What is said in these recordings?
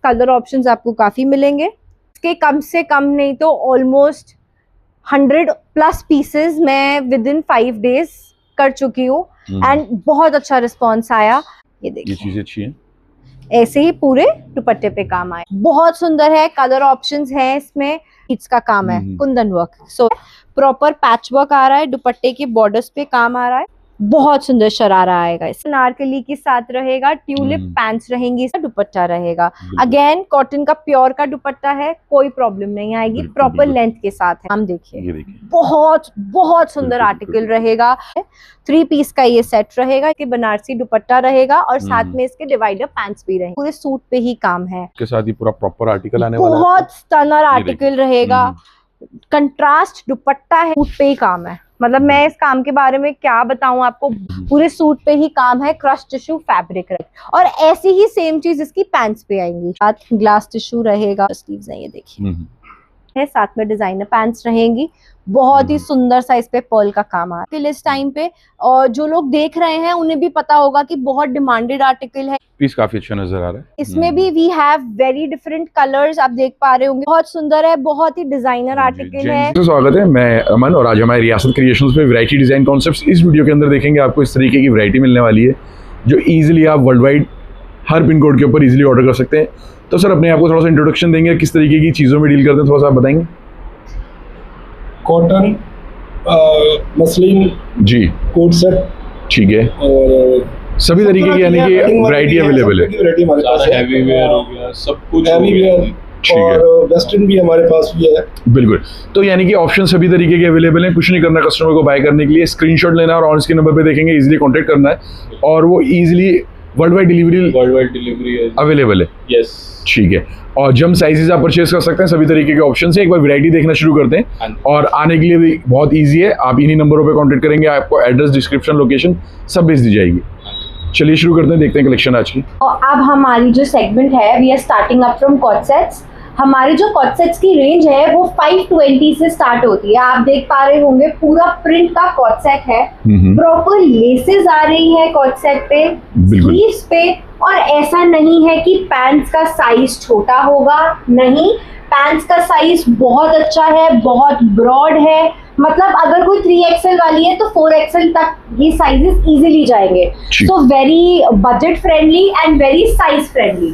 Colour options आपको काफी मिलेंगे। इसके कम से कम नहीं तो ऑलमोस्ट 100+ पीसेस मैं विद इन 5 days कर चुकी हूँ एंड बहुत अच्छा रिस्पॉन्स आया। ये देखिए, ये चीजें अच्छी हैं। ऐसे ही पूरे दुपट्टे पे काम आए, बहुत सुंदर है। कलर ऑप्शंस है इसमें, इसका काम है kundan work, so proper patch work आ रहा है, दुपट्टे के बॉर्डर्स पे काम आ रहा है, बहुत सुंदर शरारा आएगा। इस अनारकली के साथ रहेगा, ट्यूलिप पैंट्स रहेंगी, इसका दुपट्टा रहेगा। अगेन कॉटन का प्योर का दुपट्टा है, कोई प्रॉब्लम नहीं आएगी, प्रॉपर लेंथ के साथ है। हम देखिए बहुत बहुत सुंदर आर्टिकल रहेगा। 3 पीस का ये सेट रहेगा, कि बनारसी दुपट्टा रहेगा और साथ में इसके डिवाइडर पैंट्स भी रहेंगे। पूरे सूट पे ही काम है, इसके साथ ही पूरा प्रॉपर आर्टिकल आने वाला है, बहुत स्टनर आर्टिकल रहेगा। कंट्रास्ट दुपट्टा है, सूट पे ही काम है। मतलब मैं इस काम के बारे में क्या बताऊं आपको, पूरे सूट पे ही काम है। क्रश टिश्यू फैब्रिक और ऐसी ही सेम चीज इसकी पैंट्स पे आएंगी। साथ ग्लास टिश्यू रहेगा, स्लीव्स है ये देखिए है, साथ में डिजाइनर पैंट्स रहेंगी। बहुत ही सुंदर सा इस पे पर्ल का काम आ रहा है इस टाइम पे, और जो लोग देख रहे हैं उन्हें भी पता होगा कि बहुत डिमांडेड आर्टिकल है। पीस काफी अच्छा नजर आ रहा है। इसमें भी we have very different colours, आप देख पा रहे होंगे, बहुत सुंदर है, बहुत ही डिजाइनर आर्टिकल है। स्वागत है, मैं अमन और आज हमारे रियासत क्रिएशंस पे वैरायटी डिजाइन कॉन्सेप्ट्स इस वीडियो के अंदर देखेंगे। आपको इस तरीके की वैरायटी मिलने वाली है जो इजीली आप world wide her pin code के ऊपर इजीली ऑर्डर कर सकते हैं। तो सर अपने आप को थोड़ा सा इंट्रोडक्शन देंगे, किस तरीके की चीज़ों में डील करते हैं, थोड़ा सा आप बताएंगे। कॉटन, मसलिन जी, कोट सेट, ठीक है, और सभी तरीके की यानी कि वैरायटी अवेलेबल है। वैरायटी हमारे पास है, हैवी वेयर हो गया, सब कुछ हैवी वेयर ठीक है, और वेस्टर्न भी हमारे पास भी है। बिल्कुल। तो यानी कि ऑप्शन सभी तरीके के अवेलेबल हैं। कुछ नहीं करना कस्टमर को बाय करने के लिए, स्क्रीनशॉट लेना और ऑन स्क्रीन नंबर पे देखेंगे, इजीली कांटेक्ट करना है और वो easily world wide delivery available है। यस, ठीक है। और जम साइजेस आप परचेज कर सकते हैं, सभी तरीके के ऑप्शन है। एक बार वैरायटी देखना शुरू करते हैं और आने के लिए भी बहुत ईजी है। आप इन्हीं नंबरों पे कांटेक्ट करेंगे, आपको एड्रेस, डिस्क्रिप्शन, लोकेशन सब भेज दी जाएगी। चलिए शुरू करते हैं, देखते हैं कलेक्शन आज की। और अब हमारी जो सेगमेंट है, we are starting up from cot sets. हमारे जो कॉट सेट्स की रेंज है वो 520 से स्टार्ट होती है। आप देख पा रहे होंगे पूरा प्रिंट का कॉट सेट है, प्रॉपर लेसेस आ रही है कॉट सेट पे, स्लीव्स पे, और ऐसा नहीं है कि पैंट्स का साइज छोटा होगा, नहीं, पैंट्स का साइज बहुत अच्छा है, बहुत ब्रॉड है। मतलब अगर कोई 3XL वाली है तो 4XL तक ये साइजेस इजीली जाएंगे। So very budget friendly and very size friendly.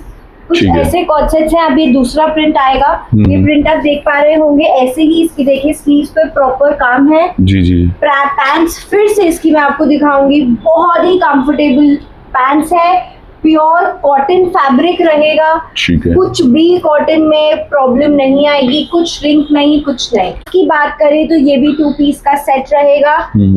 कुछ ऐसे कॉन्सेप्ट्स हैं। अभी दूसरा प्रिंट आएगा, ये प्रिंट आप देख पा रहे होंगे, ऐसे ही इसकी देखिए स्लीव्स पे प्रॉपर काम है। जी जी। पैंट्स फिर से इसकी मैं आपको दिखाऊंगी, बहुत ही कंफर्टेबल पैंट्स है, प्योर कॉटन फैब्रिक रहेगा, कुछ भी कॉटन में प्रॉब्लम नहीं आएगी, कुछ श्रिंक नहीं, कुछ नहीं। की बात करें तो ये भी 2 पीस का सेट रहेगा,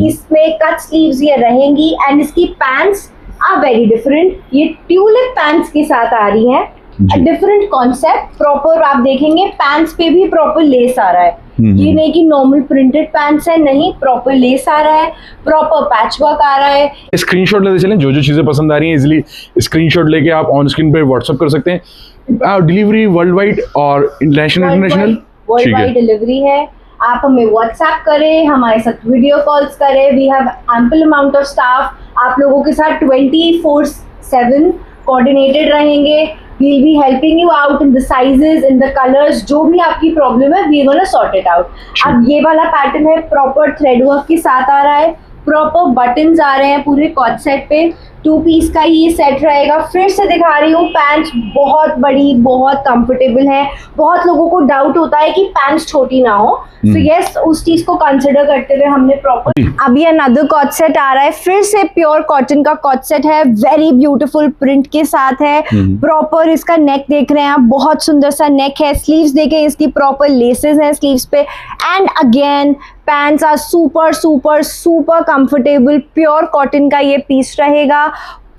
इसमें कट स्लीव्स ये रहेंगी एंड इसकी पैंट्स आर वेरी डिफरेंट। ये ट्यूलिप पैंट्स के साथ आ रही है, डिफरेंट कॉन्सेप्ट। प्रॉपर आप देखेंगे पैंट्स पे भी प्रॉपर लेस आ रहा है, ये नहीं कि नॉर्मल प्रिंटेड पैंट्स है, नहीं, प्रॉपर लेस आ रहा है, प्रॉपर पैच वर्क आ रहा है। स्क्रीनशॉट लेते चलें, जो जो चीजें पसंद आ रही हैं इजीली स्क्रीनशॉट लेके आप ऑन स्क्रीन पे व्हाट्सएप कर सकते हैं। डिलीवरी वर्ल्ड वाइड और इंटरनेशनल वर्ल्ड वाइड डिलीवरी है। आप हमें व्हाट्सएप करें, हमारे साथ वीडियो कॉल्स करें, we have ample amount of staff. आप लोगों के साथ 24/7 कोऑर्डिनेटेड रहेंगे। We'll be helping you out in the sizes, in the colors, जो भी आपकी प्रॉब्लम है, we're gonna sort it out। अब ये वाला पैटर्न है, प्रॉपर थ्रेड वर्क के साथ आ रहा है, प्रॉपर बटन्स आ रहे हैं पूरे कॉट सेट पे। 2 पीस का ये सेट रहेगा। फिर से दिखा रही हूँ, पैंट्स बहुत बड़ी, बहुत कंफर्टेबल है। बहुत लोगों को डाउट होता है कि पैंट्स छोटी ना हो, तो यस, उस चीज को कंसिडर करते हुए हमने प्रॉपर। अभी अनदर कॉट सेट आ रहा है, फिर से प्योर कॉटन का कॉट सेट है, वेरी ब्यूटीफुल प्रिंट के साथ है। प्रॉपर इसका नेक देख रहे हैं आप, बहुत सुंदर सा नेक है। स्लीव्स देखें, इसकी प्रॉपर लेसेस हैं स्लीव्स पे, and again pants are super super super comfortable. Pure cotton का ये पीस रहेगा,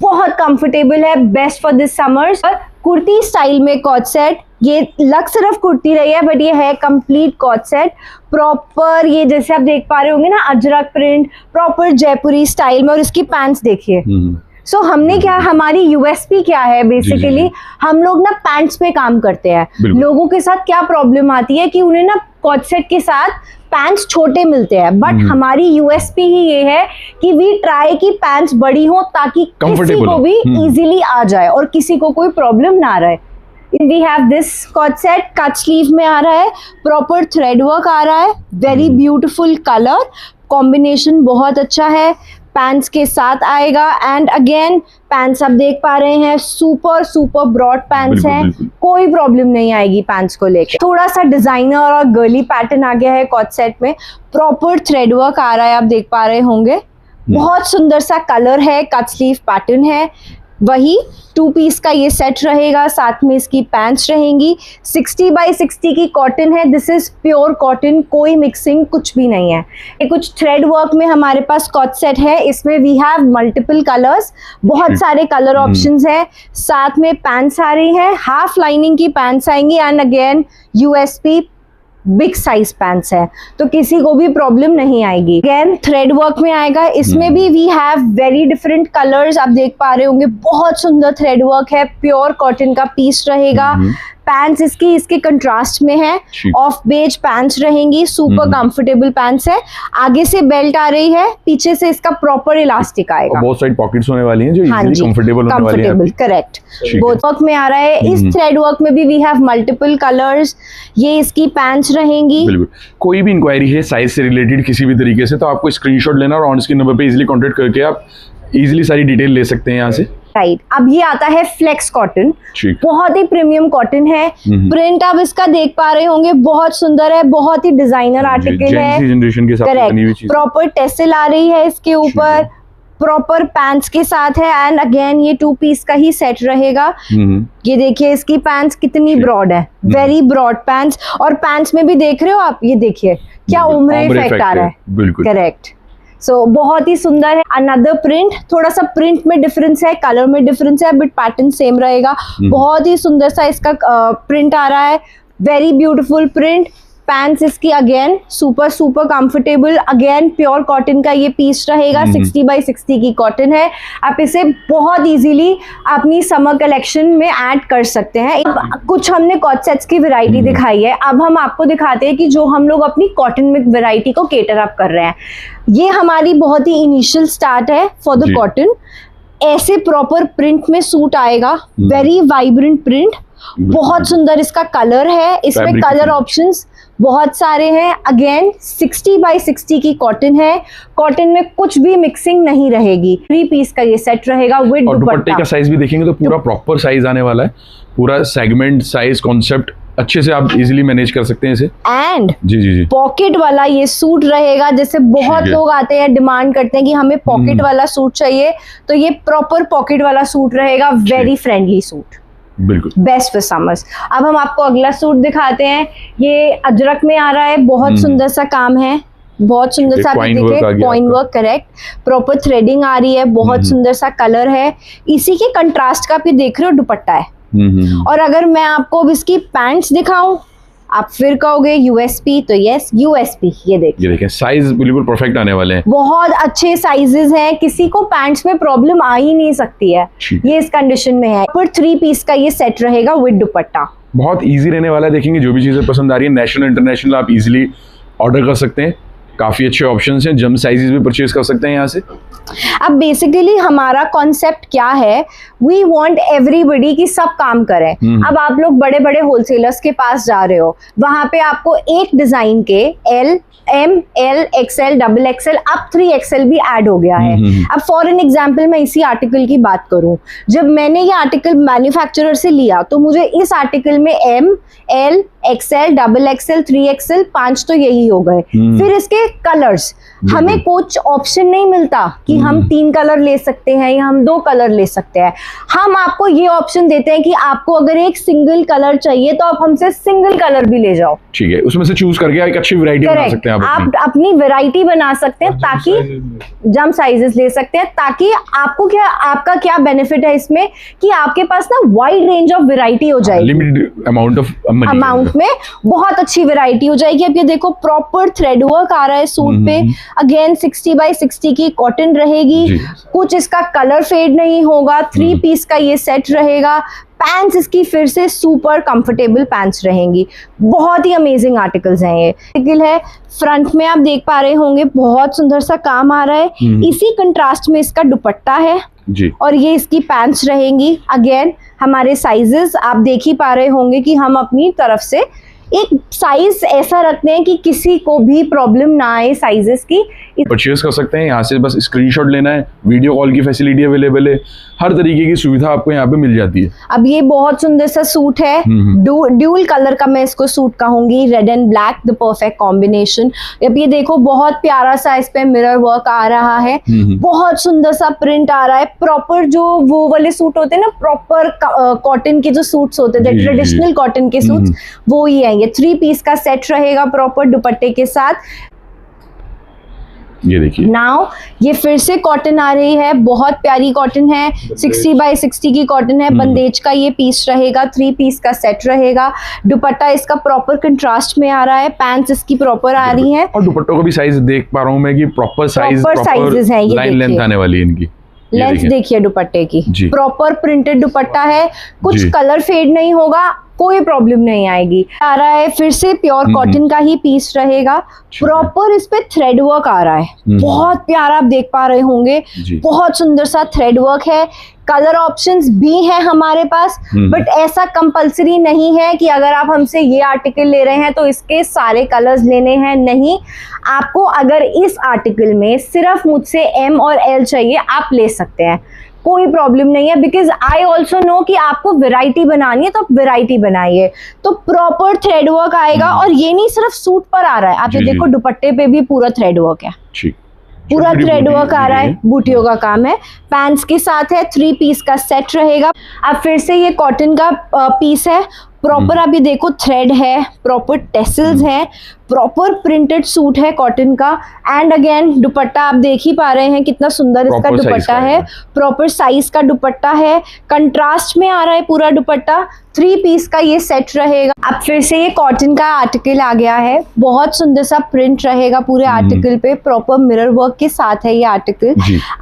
बहुत कंफर्टेबल है, best for this summers. Kurti style में कॉट सेट, ये लग सिर्फ कुर्ती रही है बट ये है कंप्लीट कॉट सेट। प्रॉपर ये जैसे आप देख पा रहे होंगे ना, अजरक प्रिंट, प्रॉपर जयपुरी स्टाइल में, और इसकी पैंट्स देखिए। सो हमने क्या, हमारी यूएसपी क्या है बेसिकली, हम लोग ना पैंट्स पे काम करते हैं। लोगों के साथ क्या प्रॉब्लम आती है कि उन्हें ना कॉट सेट के साथ पैंट्स छोटे मिलते हैं, बट हमारी यूएसपी ही ये है कि वी ट्राई की पैंट्स बड़ी हो ताकि किसी को भी इजीली आ जाए और किसी को कोई प्रॉब्लम ना रहे। We have this coord set, cut sleeve में आ रहा है, प्रॉपर थ्रेड वर्क आ रहा है, वेरी ब्यूटीफुल कलर कॉम्बिनेशन, बहुत अच्छा है, पैंट्स के साथ आएगा। एंड अगेन पैंट्स आप देख पा रहे हैं, सुपर सुपर ब्रॉड पैंट्स हैं, कोई प्रॉब्लम नहीं आएगी पैंट्स को लेकर। थोड़ा सा डिजाइनर और गर्ली पैटर्न आ गया है कॉट सेट में, प्रॉपर थ्रेड वर्क आ रहा है, आप देख पा रहे होंगे, बहुत सुंदर सा कलर है, कट स्लीव पैटर्न है। वही 2 पीस का ये सेट रहेगा, साथ में इसकी पैंट्स रहेंगी। 60 by 60 की कॉटन है, दिस इज प्योर कॉटन, कोई मिक्सिंग कुछ भी नहीं है। ये कुछ थ्रेड वर्क में हमारे पास कॉट सेट है, इसमें वी हैव मल्टीपल कलर्स, बहुत सारे कलर ऑप्शंस है। साथ में पैंट्स आ रही है, हाफ लाइनिंग की पैंट्स आएंगी and again USP big size pants है, तो किसी को भी प्रॉब्लम नहीं आएगी। अगेन थ्रेड वर्क में आएगा, इसमें भी we have very different colours, आप देख पा रहे होंगे, बहुत सुंदर थ्रेड वर्क है, प्योर कॉटन का पीस रहेगा। पैंट्स इसके कंट्रास्ट में है, ऑफ बेज पैंट्स रहेंगी, सुपर कंफर्टेबल पैंट्स है। आगे से बेल्ट आ रही है, पीछे से इसका प्रॉपर इलास्टिक आएगा, बहुत सारी पॉकेट्स होने वाली हैं जो इजीली कंफर्टेबल होने वाली हैं। करेक्ट, बोथ वर्क में आ रहा है। इस थ्रेड वर्क में भी वी हैव मल्टीपल कलर्स, ये इसकी पैंट्स रहेंगी। बिल्कुल, कोई भी इंक्वायरी है साइज से रिलेटेड किसी भी तरीके से, तो आपको स्क्रीनशॉट लेना और ऑन स्क्रीन नंबर पे इजीली कांटेक्ट करके आप इजीली सारी डिटेल ले सकते हैं यहाँ से। राइट, अब ये आता है फ्लेक्स कॉटन, बहुत ही प्रीमियम कॉटन है। प्रिंट आप इसका देख पा रहे होंगे, बहुत सुंदर है, बहुत ही डिजाइनर आर्टिकल है। जनरेशन के साथ बनी हुई चीज, प्रॉपर टेसल आ रही है इसके ऊपर, प्रॉपर पैंट्स के साथ है। एंड अगेन ये 2 पीस का ही सेट रहेगा। ये देखिए इसकी पैंट्स कितनी ब्रॉड है, वेरी ब्रॉड पैंट्स, और पैंट्स में भी देख रहे हो आप, ये देखिए क्या उम्र इफेक्ट आ रहा है। बिल्कुल करेक्ट, सो बहुत ही सुंदर है। अनदर प्रिंट, थोड़ा सा प्रिंट में डिफरेंस है, कलर में डिफरेंस है, बट पैटर्न सेम रहेगा। बहुत ही सुंदर सा इसका प्रिंट आ रहा है, वेरी ब्यूटीफुल प्रिंट। पैंट्स इसकी again super super comfortable, again pure cotton का ये पीस रहेगा। 60 by 60 की कॉटन है, आप इसे बहुत इजीली अपनी समर कलेक्शन में ऐड कर सकते हैं। कुछ हमने कॉट सेट्स की वैरायटी दिखाई है, अब हम आपको दिखाते हैं कि जो हम लोग अपनी कॉटन में वैरायटी को केटर अप कर रहे हैं। ये हमारी बहुत ही इनिशियल स्टार्ट है फॉर द कॉटन। ऐसे प्रॉपर प्रिंट में सूट आएगा, वेरी वाइब्रेंट प्रिंट, बहुत सुंदर इसका कलर है। इसमें कलर ऑप्शंस बहुत सारे हैं। अगेन 60 by 60 की कॉटन है, कॉटन में कुछ भी मिक्सिंग नहीं रहेगी। 3 पीस का ये सेट रहेगा विद दुपट्टे का साइज भी देखेंगे तो पूरा प्रॉपर साइज आने वाला है, पूरा सेगमेंट साइज कॉन्सेप्ट अच्छे से आप इजीली मैनेज कर सकते हैं इसे। एंड जी पॉकेट वाला ये सूट रहेगा, जैसे बहुत लोग आते हैं डिमांड करते हैं कि हमें पॉकेट वाला सूट चाहिए, तो ये प्रॉपर पॉकेट वाला सूट रहेगा, वेरी फ्रेंडली सूट, बिल्कुल बेस्ट फॉर समर्स। अब हम आपको अगला सूट दिखाते हैं, ये अजरक में आ रहा है, बहुत सुंदर सा काम है, बहुत सुंदर सा देखिए, coin work, correct, proper threading आ रही है, बहुत सुंदर सा कलर है। इसी के कंट्रास्ट का आप ये देख रहे हो दुपट्टा है। और अगर मैं आपको अब इसकी पैंट्स दिखाऊं, आप फिर कहोगे यूएसपी, तो यस यूएसपी, ये देखिए साइज बिल्कुल परफेक्ट आने वाले हैं, बहुत अच्छे साइजेस हैं, किसी को पैंट्स में प्रॉब्लम आ ही नहीं सकती है, ये इस कंडीशन में है। पर 3 पीस का ये सेट रहेगा विद दुपट्टा, बहुत इजी रहने वाला है। देखेंगे जो भी चीजें पसंद आ रही है, नेशनल इंटरनेशनल आप इजीली ऑर्डर कर सकते हैं, काफी अच्छे ऑप्शंस हैं, जम साइजेस भी परचेज कर सकते हैं यहाँ से। अब बेसिकली हमारा कॉन्सेप्ट क्या है, वी वांट एवरीबॉडी की सब काम करें। अब आप लोग बड़े बड़े होलसेलर्स के पास जा रहे हो, वहां पे आपको एक डिजाइन के L, M, L, XL, double XL, अब 3XL भी ऐड हो गया है। अब फॉर एन एग्जाम्पल मैं इसी आर्टिकल की बात करूं, जब मैंने ये आर्टिकल मैन्युफैक्चरर से लिया तो मुझे इस आर्टिकल में M, L, XL, double XL, 3XL 5 तो यही हो गए। फिर इसके कलर्स, हमें कुछ ऑप्शन नहीं मिलता कि हम 3 कलर ले सकते हैं या हम 2 कलर ले सकते हैं। हम आपको ये ऑप्शन देते हैं कि आपको अगर एक सिंगल कलर चाहिए तो आप हमसे सिंगल कलर भी ले जाओ, ठीक है, उसमें से चूज करके एक अच्छी वैरायटी बना सकते हैं आप अपनी वैरायटी बना सकते हैं, ताकि जम साइजेस ले सकते हैं, ताकि आपको क्या, आपका क्या बेनिफिट है इसमें कि आपके पास ना वाइड रेंज ऑफ वैरायटी हो जाएगी, लिमिटेड अमाउंट में बहुत अच्छी वैरायटी हो जाएगी। अब ये देखो प्रॉपर थ्रेड वर्क आ रहा है सूट पे, अगेन 60 by 60 की कॉटन रहेगी, कुछ इसका कलर फेड नहीं होगा। 3 पीस का ये सेट रहेगा। पैंट्स इसकी फिर से सुपर कंफर्टेबल पैंट्स रहेंगी, बहुत ही अमेजिंग आर्टिकल्स हैं ये। आर्टिकल है, फ्रंट में आप देख पा रहे होंगे बहुत सुंदर सा काम आ रहा है, इसी कंट्रास्ट में इसका दुपट्टा है, जी। और ये इसकी पैंट्स रहेंगी। अगेन हमारे साइजेस आप देख ही पा रहे होंगे कि हम अपनी तरफ से एक साइज ऐसा रखते हैं कि किसी को भी प्रॉब्लम ना आए साइजेस की। परचेज कर सकते हैं यहाँ से, बस स्क्रीनशॉट लेना है, वीडियो कॉल की फैसिलिटी अवेलेबल है, हर तरीके की सुविधा आपको यहाँ पे मिल जाती है। अब ये बहुत सुंदर सा सूट है, ड्यूल कलर का मैं इसको सूट कहूंगी, red and black the perfect combination. अब ये देखो बहुत प्यारा सा इस पे मिरर वर्क आ रहा है, बहुत सुंदर सा प्रिंट आ रहा है। प्रॉपर जो वो वाले सूट होते हैं ना, प्रॉपर कॉटन के जो सूट्स होते थे, ट्रेडिशनल कॉटन के सूट्स, वो ही है। ये 3 पीस का सेट रहेगा प्रॉपर दुपट्टे के साथ। ये देखिए नाउ ये फिर से कॉटन आ रही है, बहुत प्यारी कॉटन है, 60 बाय 60 की कॉटन है। बंदेज का ये पीस रहेगा, 3 पीस का सेट रहेगा। दुपट्टा इसका प्रॉपर कंट्रास्ट में आ रहा है, पैंट्स इसकी प्रॉपर आ रही हैं। और दुपट्टों का भी साइज देख पा रहा हूँ मैं कि प्रॉपर साइजेस हैं। ये लाइन लेंथ आने वाली है इनकी। लेंथ देखिए दुपट्टे की, प्रॉपर प्रिंटेड दुपट्टा है, कुछ कलर फेड नहीं होगा, कोई प्रॉब्लम नहीं आएगी। आ रहा है फिर से प्योर कॉटन का ही पीस रहेगा, प्रॉपर इस पे थ्रेड वर्क आ रहा है, बहुत प्यारा आप देख पा रहे होंगे, बहुत सुंदर सा थ्रेड वर्क है। कलर ऑप्शंस भी हैं हमारे पास, बट ऐसा कंपलसरी नहीं है कि अगर आप हमसे ये आर्टिकल ले रहे हैं तो इसके सारे कलर्स लेने हैं। नहीं, आपको अगर इस आर्टिकल में सिर्फ मुझसे M और L चाहिए, आप ले सकते हैं, कोई प्रॉब्लम नहीं है। बिकॉज आई ऑल्सो नो कि आपको वैरायटी बनानी है तो आप वैरायटी बनाइए। तो प्रॉपर थ्रेड वर्क आएगा, और ये नहीं सिर्फ सूट पर आ रहा है, आप ये देखो दुपट्टे पे भी पूरा थ्रेड वर्क है, पूरा थ्रेड वर्क आ रहा है, बूटियों का काम है। पैंट्स के साथ है, 3 पीस का सेट रहेगा। अब फिर से ये कॉटन का पीस है, प्रॉपर आप ये देखो थ्रेड है, प्रॉपर टेसल्स है, प्रॉपर प्रिंटेड सूट है कॉटन का। एंड अगेन दुपट्टा आप देख ही पा रहे हैं कितना सुंदर इसका दुपट्टा है, प्रॉपर साइज का दुपट्टा है, कंट्रास्ट में आ रहा है पूरा दुपट्टा। 3 पीस का ये सेट रहेगा। अब फिर से ये कॉटन का आर्टिकल आ गया है, बहुत सुंदर सा प्रिंट रहेगा पूरे आर्टिकल पे, प्रॉपर मिरर वर्क के साथ है ये आर्टिकल।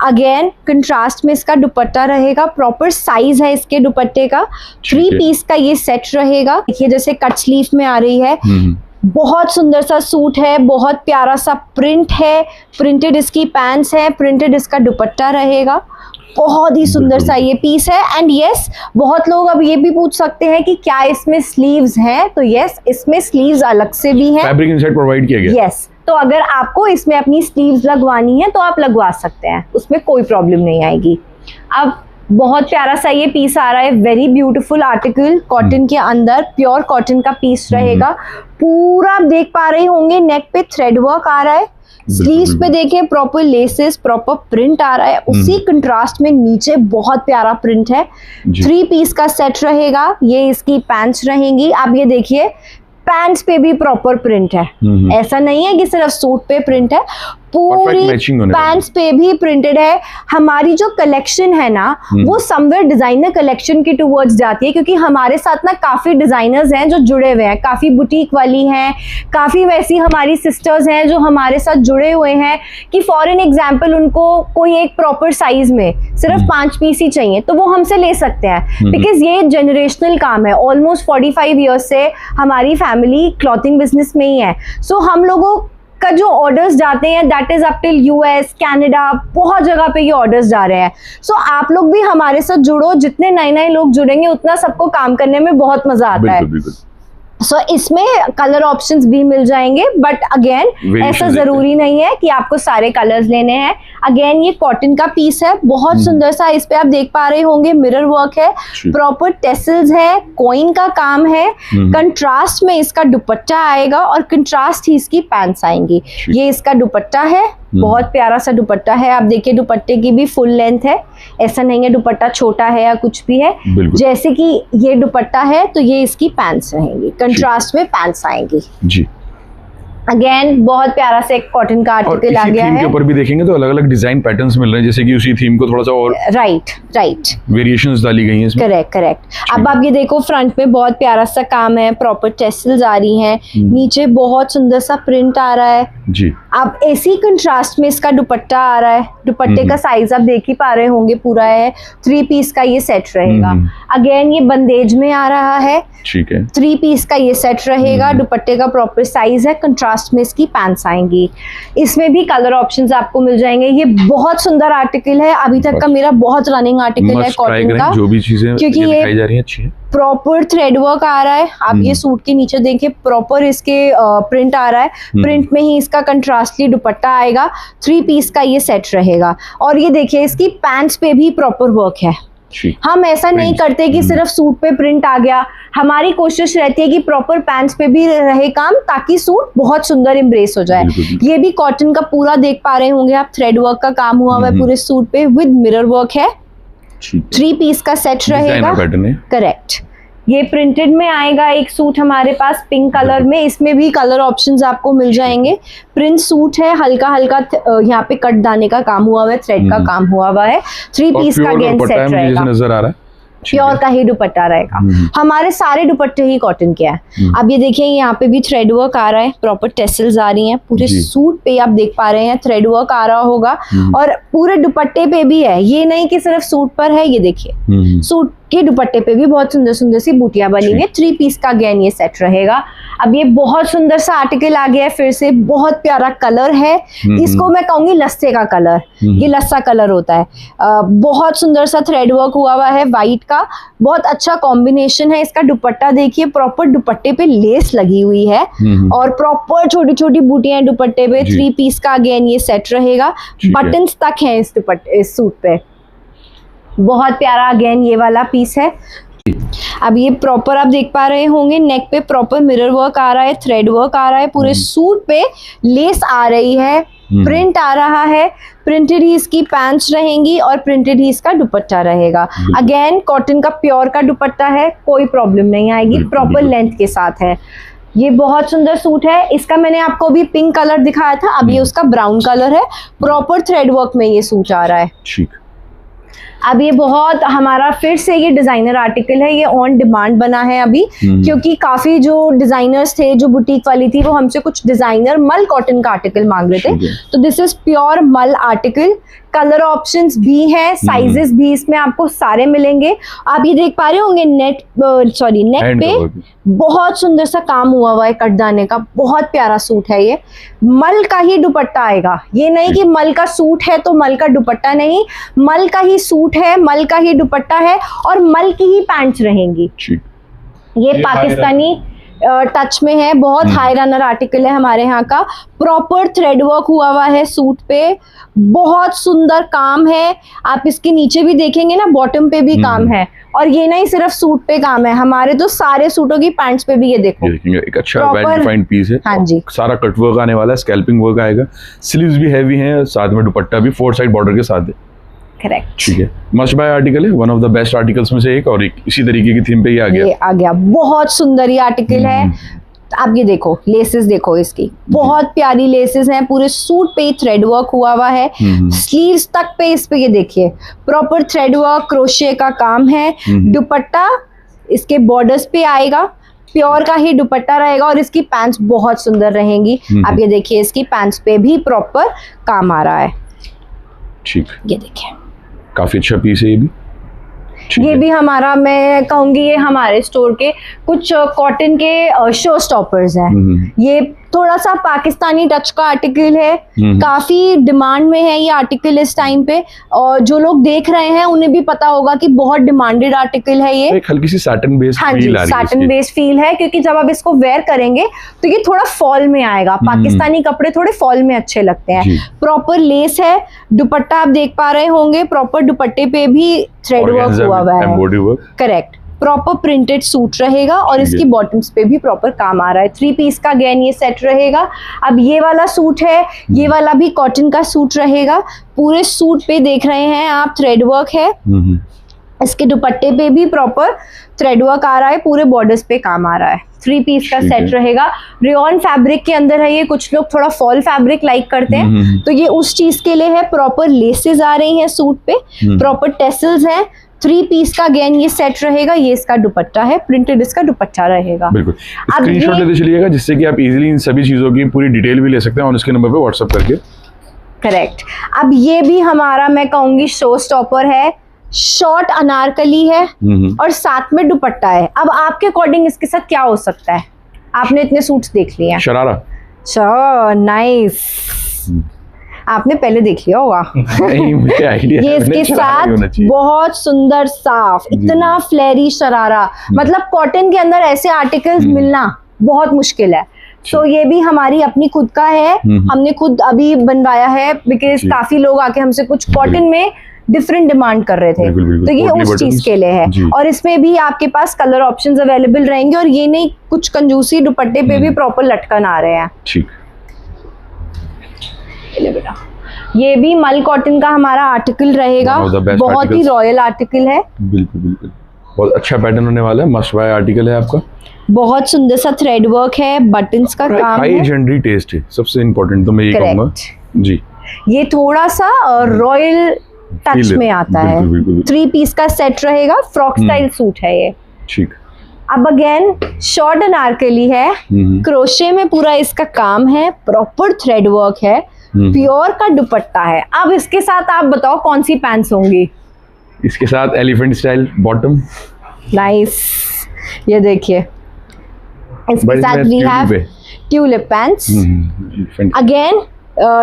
अगेन कंट्रास्ट में इसका दुपट्टा रहेगा, प्रॉपर साइज है इसके दुपट्टे का। 3 पीस का ये सेट रहेगा। देखिए जैसे कट स्लीव में आ रही है, बहुत सुंदर सा सूट है, बहुत प्यारा सा प्रिंट है, प्रिंटेड इसकी पैंट्स है, प्रिंटेड इसका दुपट्टा रहेगा, बहुत ही सुंदर सा ये पीस है। एंड यस, बहुत लोग अब ये भी पूछ सकते हैं कि क्या इसमें स्लीव्स हैं, तो यस, इसमें स्लीव्स अलग से भी हैं, फैब्रिक इनसाइड प्रोवाइड किया गया। यस, तो अगर आपको इसमें अपनी स्लीव्स लगवानी है तो आप लगवा सकते हैं, उसमें कोई प्रॉब्लम नहीं आएगी। अब बहुत प्यारा सा ये पीस आ रहा है, वेरी ब्यूटीफुल आर्टिकल, कॉटन के अंदर प्योर कॉटन का पीस रहेगा। पूरा आप देख पा रहे होंगे नेक पे थ्रेड वर्क आ रहा है, स्लीव्स पे देखें प्रॉपर लेसेस, प्रॉपर प्रिंट आ रहा है, उसी कंट्रास्ट में नीचे बहुत प्यारा प्रिंट है। 3 पीस का सेट रहेगा, ये इसकी पैंट्स रहेंगी। आप ये देखिए पैंट्स पे भी प्रॉपर प्रिंट है, ऐसा नहीं है कि सिर्फ सूट पे प्रिंट है, पूरी पैंट्स पे भी प्रिंटेड है। हमारी जो कलेक्शन है ना, वो समवेयर डिजाइनर कलेक्शन की टूवर्ड्स जाती है, क्योंकि हमारे साथ ना काफी डिजाइनर्स हैं जो जुड़े हुए हैं, काफी बुटीक वाली हैं, काफी वैसी हमारी सिस्टर्स हैं जो हमारे साथ जुड़े हुए हैं कि फॉर एन एग्जाम्पल उनको कोई एक प्रॉपर साइज में सिर्फ 5 पीस ही चाहिए तो वो हमसे ले सकते हैं। बिकॉज ये जनरेशनल काम है, ऑलमोस्ट 45 ईयर्स से हमारी फैमिली क्लॉथिंग बिजनेस में ही है। सो हम लोगों का जो ऑर्डर्स जाते हैं that is up till US, Canada, बहुत जगह पे ये ऑर्डर्स जा रहे हैं। सो आप लोग भी हमारे साथ जुड़ो, जितने नए लोग जुड़ेंगे उतना सबको काम करने में बहुत मजा आता है। सो इसमें कलर ऑप्शंस भी मिल जाएंगे, बट अगेन ऐसा जरूरी नहीं है कि आपको सारे कलर्स लेने हैं। अगेन ये कॉटन का पीस है, बहुत सुंदर सा, इस पे आप देख पा रहे होंगे मिरर वर्क है, प्रॉपर टेसल्स है, कॉइन का काम है, कंट्रास्ट में इसका दुपट्टा आएगा और कंट्रास्ट ही इसकी पैंट्स आएंगी। ये इसका दुपट्टा है, बहुत प्यारा सा दुपट्टा है। आप देखिए दुपट्टे की भी फुल लेंथ है, ऐसा नहीं है दुपट्टा छोटा है या कुछ भी है। जैसे कि ये दुपट्टा है तो ये इसकी पैंट्स रहेंगी, कंट्रास्ट में पैंट्स आएंगी जी। अगेन बहुत प्यारा से एक कॉटन का आर्टिकल आ गया है। के ऊपर भी देखेंगे तो अलग अलग डिजाइन पैटर्न्स मिल रहे हैं, जैसे कि उसी थीम को थोड़ा सा और राइट वेरिएशंस डाली गई हैं इसमें। करेक्ट। अब आप ये देखो फ्रंट में बहुत प्यारा सा काम है, प्रॉपर टेसल्स आ रही हैं, नीचे बहुत सुंदर सा प्रिंट आ रहा है जी। अब इसी कंट्रास्ट में इसका दुपट्टा आ रहा है, दुपट्टे का साइज आप देख ही पा रहे होंगे पूरा है, 3 पीस का ये सेट रहेगा। अगेन ये बंदेज में आ रहा है, ठीक है, 3 पीस का ये सेट रहेगा, दुपट्टे का प्रॉपर साइज है, कंट्रास्ट कंट्रास्ट में इसकी पैंट्स आएंगी। इसमें भी कलर ऑप्शंस आपको मिल जाएंगे। ये बहुत सुंदर आर्टिकल है, अभी तक का मेरा बहुत रनिंग आर्टिकल है कॉटन का, जो भी चीजें क्योंकि ये दिखाई जा रही हैं अच्छी है। प्रॉपर थ्रेड वर्क आ रहा है। आप ये सूट के नीचे देखिए, प्रॉपर इसके प्रिंट आ रहा है। प्रिंट में ही इसका कंट्रास्टली दुपट्टा आएगा। 3 पीस का ये सेट रहेगा। और ये देखिए इसकी पैंट्स पे भी प्रॉपर वर्क है। हम ऐसा नहीं करते कि सिर्फ सूट पे प्रिंट आ गया, हमारी कोशिश रहती है कि प्रॉपर पैंट्स पे भी रहे काम, ताकि सूट बहुत सुंदर इम्ब्रेस हो जाए। ये भी कॉटन का पूरा देख पा रहे होंगे आप, थ्रेड वर्क का काम हुआ हुआ है पूरे सूट पे, विद मिरर वर्क है। 3 पीस का सेट रहेगा। करेक्ट। ये प्रिंटेड में आएगा एक सूट हमारे पास पिंक कलर में। इसमें भी कलर ऑप्शंस आपको मिल जाएंगे। प्रिंट सूट है, हल्का हल्का यहाँ पे कट दाने का काम हुआ हुआ है, थ्रेड का काम हुआ हुआ है। 3 पीस का अगेन सेट रहेगा। नजर आ रहा है, प्योर का ही दुपट्टा रहेगा। हमारे सारे दुपट्टे ही कॉटन के हैं। अब ये देखिए यहाँ पे भी थ्रेड वर्क आ रहा है, प्रॉपर टेसल्स आ रही हैं पूरे सूट पे, आप देख पा रहे हैं थ्रेड वर्क आ रहा होगा। और पूरे दुपट्टे पे भी है, ये नहीं कि सिर्फ सूट पर है। ये देखिए सूट के दुपट्टे पे भी बहुत सुंदर सुंदर सी बूटियां बनी है। 3 पीस का अगेन ये सेट रहेगा। अब ये बहुत सुंदर सा आर्टिकल आ गया है, फिर से बहुत प्यारा कलर है। इसको मैं कहूंगी लस्से का कलर, ये लस्सा कलर होता है। बहुत सुंदर सा थ्रेड वर्क हुआ हुआ है वाइट का, बहुत अच्छा कॉम्बिनेशन है। इसका दुपट्टा देखिए, प्रॉपर दुपट्टे पे लेस लगी हुई है और प्रॉपर छोटी छोटी बूटियां दुपट्टे पे। 3 पीस का अगेन ये सेट रहेगा। बटन्स तक है इस दुपट्टे, इस सूट पे। बहुत प्यारा अगेन ये वाला पीस है। अब ये प्रॉपर आप देख पा रहे होंगे, नेक पे प्रॉपर मिरर वर्क आ रहा है, थ्रेड वर्क आ रहा है, पूरे सूट पे लेस आ रही है, प्रिंट आ रहा है। प्रिंटेड ही इसकी पैंट्स रहेंगी और प्रिंटेड ही इसका दुपट्टा रहेगा। अगेन कॉटन का प्योर का दुपट्टा है, कोई प्रॉब्लम नहीं आएगी, प्रॉपर लेंथ के साथ है। ये बहुत सुंदर सूट है। इसका मैंने आपको अभी पिंक कलर दिखाया था, अब ये उसका ब्राउन कलर है। प्रॉपर थ्रेड वर्क में ये सूट आ रहा है। अब ये बहुत हमारा फिर से ये डिजाइनर आर्टिकल है, ये ऑन डिमांड बना है अभी, क्योंकि काफी जो डिजाइनर्स थे, जो बुटीक वाली थी, वो हमसे कुछ डिजाइनर मल कॉटन का आर्टिकल मांग रहे थे। तो दिस इज प्योर मल आर्टिकल। कलर ऑप्शंस भी हैं, साइजेस भी इसमें आपको सारे मिलेंगे। आप ये देख पा रहे होंगे नेक पे बहुत सुंदर सा काम हुआ हुआ है कटदाने का, बहुत प्यारा सूट है। ये मल का ही दुपट्टा आएगा, ये नहीं कि मल का सूट है तो मल का दुपट्टा नहीं, मल का ही सूट है, मल का ही दुपट्टा है और मल की ही पैंट्स रहेंगी। ये पाकिस्तानी टच में है, बहुत हाई रनर आर्टिकल है हमारे यहाँ का। प्रॉपर थ्रेड वर्क हुआ हुआ है सूट पे, बहुत सुंदर काम है। आप इसके नीचे भी देखेंगे ना, बॉटम पे भी काम है। और ये नहीं सिर्फ सूट पे काम है, हमारे तो सारे सूटों की पैंट्स पे भी ये देखो, एक अच्छा वेल डिफाइंड पीस है। हाँ जी, सारा कट वर्क आने वाला है, स्कैल्पिंग वर्क आएगा, स्लीव्स भी हैवी हैं, साथ में दुपट्टा भी 4 साइड बॉर्डर के साथ है। करेक्ट, ठीक है। मस्ट बाय आर्टिकल है, one of the best articles में से एक, और इसी तरीके की थीम पे ये आ गया। बहुत सुंदर ये आर्टिकल है। आप ये देखो, लेसेस देखो इसकी, बहुत प्यारी लेसेस हैं। पूरे सूट पे थ्रेड वर्क हुआ हुआ है, स्लीव्स तक पे इस पे ये देखिए प्रॉपर थ्रेड वर्क, क्रोशे का काम है। दुपट्टा इसके बॉर्डर्स पे आएगा, प्योर का ही दुपट्टा रहेगा और इसकी पैंट्स बहुत सुंदर रहेंगी। आप ये देखिए, इसकी पैंट्स पे भी प्रॉपर काम आ रहा है। ठीक, ये देखिए काफी अच्छा पीस है ये भी। ये भी हमारा, मैं कहूंगी ये हमारे स्टोर के कुछ कॉटन के शो स्टॉपर्स हैं। ये थोड़ा सा पाकिस्तानी टच का आर्टिकल है, काफी डिमांड में है ये आर्टिकल इस टाइम पे, और जो लोग देख रहे हैं उन्हें भी पता होगा कि बहुत डिमांडेड आर्टिकल है ये। एक हल्की सी सैटिन बेस फील आ रही है, सैटिन बेस फील है, क्योंकि जब आप इसको वेयर करेंगे तो ये थोड़ा फॉल में आएगा। पाकिस्तानी कपड़े थोड़े फॉल में अच्छे लगते हैं। प्रॉपर लेस है, दुपट्टा आप देख पा रहे होंगे, प्रॉपर दुपट्टे पे भी थ्रेड वर्क हुआ हुआ है। करेक्ट, प्रॉपर प्रिंटेड सूट रहेगा और इसकी बॉटम्स पे भी प्रॉपर काम आ रहा है। 3 पीस का अगेन ये सेट रहेगा। अब ये वाला सूट है, ये वाला भी कॉटन का सूट रहेगा। पूरे सूट पे देख रहे हैं आप थ्रेड वर्क है, इसके दुपट्टे पे भी प्रॉपर थ्रेड वर्क आ रहा है, पूरे बॉर्डर्स पे काम आ रहा है। 3 पीस का सेट रहेगा। रेयॉन फैब्रिक के अंदर है ये, कुछ लोग थोड़ा फॉल फैब्रिक लाइक करते हैं तो ये उस चीज के लिए है। प्रॉपर लेसेस आ रही हैं सूट पे, प्रॉपर टेसल्स हैं। 3 पीस का अगेन ये सेट रहेगा। ये इसका दुपट्टा है, प्रिंटेड इसका दुपट्टा रहेगा। बिल्कुल, स्क्रीनशॉट लेते चलिएगा जिससे कि आप इजीली इन सभी चीजों की पूरी डिटेल भी ले सकते हैं और इसके नंबर पे व्हाट्सएप करके। करेक्ट। अब ये भी हमारा, मैं कहूंगी शो स्टॉपर है, शॉर्ट अनारकली है और साथ में दुपट्टा है। अब आपके अकॉर्डिंग इसके साथ क्या हो सकता है? आपने इतने सूट्स देख लिए हैं। शरारा, सो नाइस, आपने पहले देख लिया होगा। नहीं, मुझे आइडिया ये इसके साथ बहुत सुंदर साफ, इतना फ्लेरी शरारा, मतलब कॉटन के अंदर ऐसे आर्टिकल्स मिलना बहुत मुश्किल है। तो ये भी हमारी अपनी खुद का है, हमने खुद अभी बनवाया है, बिकॉज काफी लोग आके हमसे कुछ कॉटन में डिफरेंट डिमांड कर रहे थे, तो ये उस चीज के लिए है। और इसमें भी आपके पास कलर ऑप्शंस अवेलेबल रहेंगे, और ये नहीं कुछ कंजूसी दुपट्टे पे भी प्रॉपर लटकन आ रहे हैं। ठीक, बेटा ये भी मल कॉटन का हमारा आर्टिकल रहेगा, बहुत ही रॉयल आर्टिकल है। बिल्कुल बिल्कुल, बहुत अच्छा पैटर्न होने वाला है, मस्ट बाय आर्टिकल है आपका। बहुत सुंदर सा थ्रेड वर्क है, बटन्स का काम हाई है, जेंडरी टेस्ट है सबसे इम्पोर्टेंट, तो मैं ये कहूंगा जी। ये थोड़ा सा रॉयल टच में आता है। 3 पीस का सेट रहेगा, फ्रॉक स्टाइल सूट है ये। ठीक, अब अगेन शॉर्ट अनारकली है, क्रोशे में पूरा इसका काम है, प्रॉपर थ्रेड वर्क है, प्योर का दुपट्टा है। अब इसके साथ आप बताओ कौन सी पैंट्स होंगी? इसके साथ एलिफेंट स्टाइल बॉटम, नाइस, ये देखिए इसके साथ we have tulip pants, again